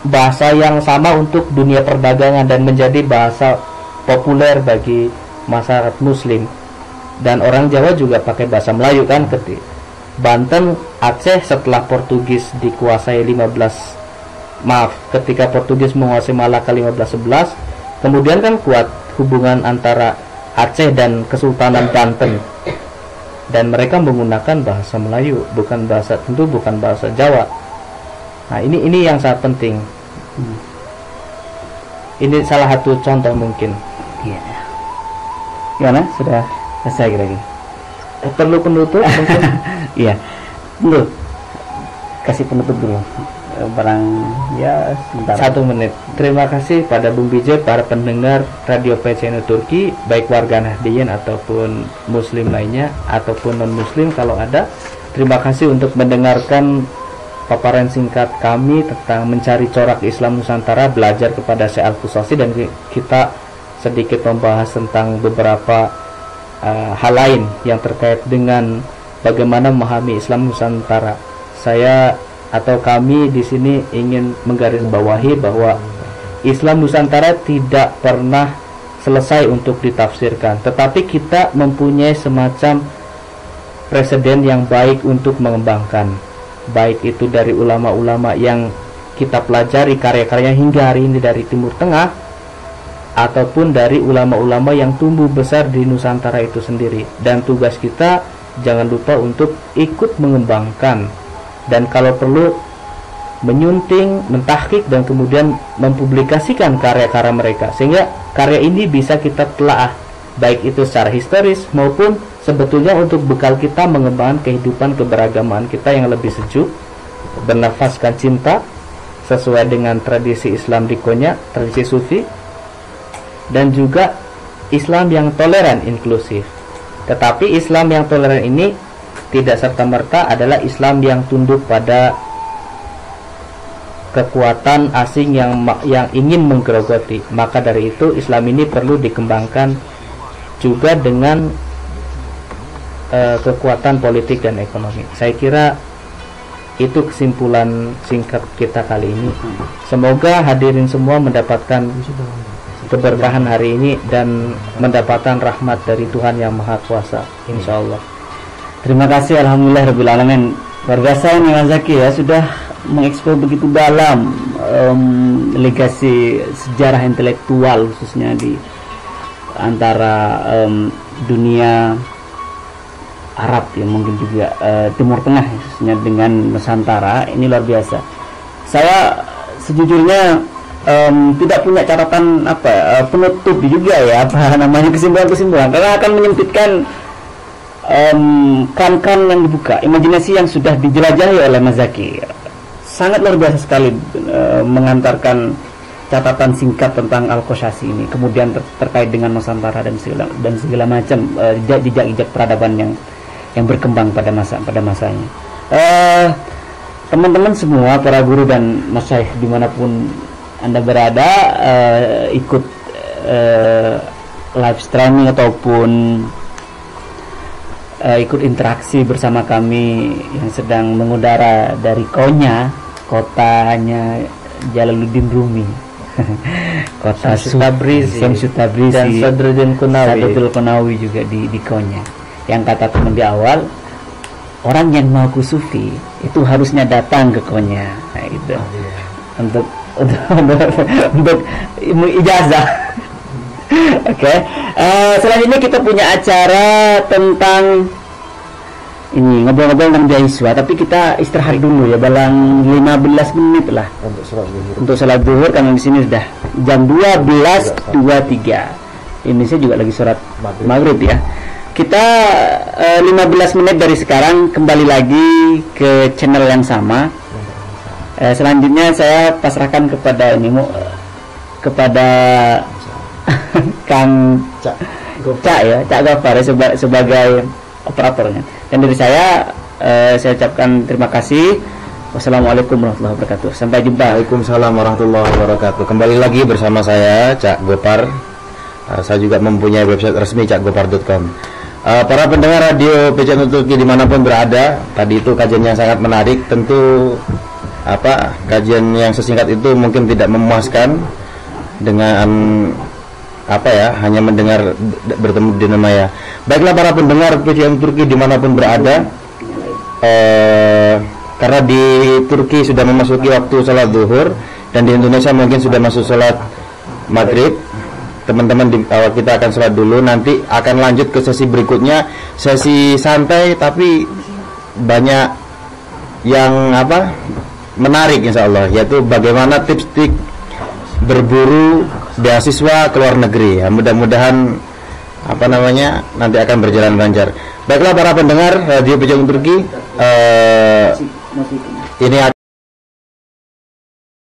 bahasa yang sama untuk dunia perdagangan dan menjadi bahasa populer bagi masyarakat Muslim. Dan orang Jawa juga pakai bahasa Melayu kan, ketika Banten, Aceh setelah Portugis dikuasai ketika Portugis menguasai Malaka 1511, kemudian kan kuat hubungan antara Aceh dan Kesultanan Banten, dan mereka menggunakan bahasa Melayu, bukan bahasa Jawa. Nah, ini yang sangat penting. Ini salah satu contoh mungkin. Iya. Gimana? Sudah selesai kira-kira. Perlu penutup mungkin? Iya. Dulu. Kasih penutup dulu. Barang ya sebentar. 1 menit. Terima kasih pada Bung Bijay, para pendengar Radio PCNU Turki, baik warga Nahdliyin ataupun Muslim lainnya ataupun non Muslim kalau ada. Terima kasih untuk mendengarkan paparan singkat kami tentang mencari corak Islam Nusantara, belajar kepada Syekh Al-Qusasi, dan kita sedikit membahas tentang beberapa hal lain yang terkait dengan bagaimana memahami Islam Nusantara. Saya atau kami di sini ingin menggarisbawahi bahwa Islam Nusantara tidak pernah selesai untuk ditafsirkan, tetapi kita mempunyai semacam presiden yang baik untuk mengembangkan, baik itu dari ulama-ulama yang kita pelajari karya-karyanya hingga hari ini dari Timur Tengah, ataupun dari ulama-ulama yang tumbuh besar di Nusantara itu sendiri. Dan tugas kita jangan lupa untuk ikut mengembangkan, dan kalau perlu menyunting, mentahqiq, dan kemudian mempublikasikan karya-karya mereka, sehingga karya ini bisa kita telaah, baik itu secara historis maupun sebetulnya untuk bekal kita mengembangkan kehidupan keberagaman kita yang lebih sejuk, bernafaskan cinta sesuai dengan tradisi Islam di Konya, tradisi Sufi, dan juga Islam yang toleran, inklusif. Tetapi Islam yang toleran ini tidak serta-merta adalah Islam yang tunduk pada kekuatan asing yang ingin menggerogoti. Maka dari itu Islam ini perlu dikembangkan juga dengan kekuatan politik dan ekonomi. Saya kira itu kesimpulan singkat kita kali ini. Semoga hadirin semua mendapatkan keberkahan hari ini dan mendapatkan rahmat dari Tuhan Yang Maha Kuasa, insya Allah. Terima kasih, alhamdulillah rabbil alamin. Luar biasa ini Mas Zaki ya, sudah mengeksplor begitu dalam legasi sejarah intelektual khususnya di antara dunia Arab ya, mungkin juga Timur Tengah khususnya dengan Nusantara. Ini luar biasa. Saya sejujurnya tidak punya catatan penutup juga ya, apa namanya, kesimpulan-kesimpulan, karena akan menyempitkan kan yang dibuka, imajinasi yang sudah dijelajahi oleh Mas Zaki. Sangat luar biasa sekali mengantarkan catatan singkat tentang Al-Qusasi ini, kemudian terkait dengan Nusantara dan segala macam jejak-jejak peradaban yang berkembang pada masanya. Teman-teman semua, para guru dan masyaikh dimanapun Anda berada, ikut live streaming ataupun ikut interaksi bersama kami yang sedang mengudara dari Konya, kotanya Jalaluddin Rumi, kota Tabrizi, dan Sadruddin Konawi juga di Konya. Yang kata teman di awal, orang yang mau ke Sufi itu harusnya datang ke Konya, nah, itu untuk ijazah. Oke. Selanjutnya kita punya acara tentang ini, ngobrol-ngobrol tentang beasiswa, tapi kita istirahat dulu ya, balang 15 menit lah untuk sholat zuhur, karena di sini sudah jam 12.23. Indonesia juga lagi sholat maghrib ya. Kita 15 menit dari sekarang kembali lagi ke channel yang sama. Selanjutnya saya pasrahkan kepada kepada Kang Cak ya, Cak Gafar sebagai operatornya. Dan dari saya ucapkan terima kasih. Wassalamualaikum warahmatullahi wabarakatuh. Sampai jumpa. Waalaikumsalam warahmatullahi wabarakatuh. Kembali lagi bersama saya Cak Gopar. Saya juga mempunyai website resmi cakgopar.com. Para pendengar radio PCNU Turki dimanapun berada, tadi itu kajian yang sangat menarik. Tentu kajian yang sesingkat itu mungkin tidak memuaskan dengan hanya mendengar bertemu di dunia maya. Baiklah para pendengar PCNU Turki dimanapun berada, karena di Turki sudah memasuki waktu sholat zuhur dan di Indonesia mungkin sudah masuk sholat maghrib. Teman-teman kita akan sholat dulu, nanti akan lanjut ke sesi berikutnya, sesi santai tapi banyak yang menarik insya Allah, yaitu bagaimana tips-tips berburu beasiswa ke luar negeri. Mudah-mudahan nanti akan berjalan lancar. Baiklah para pendengar radio PCNU Turki, ini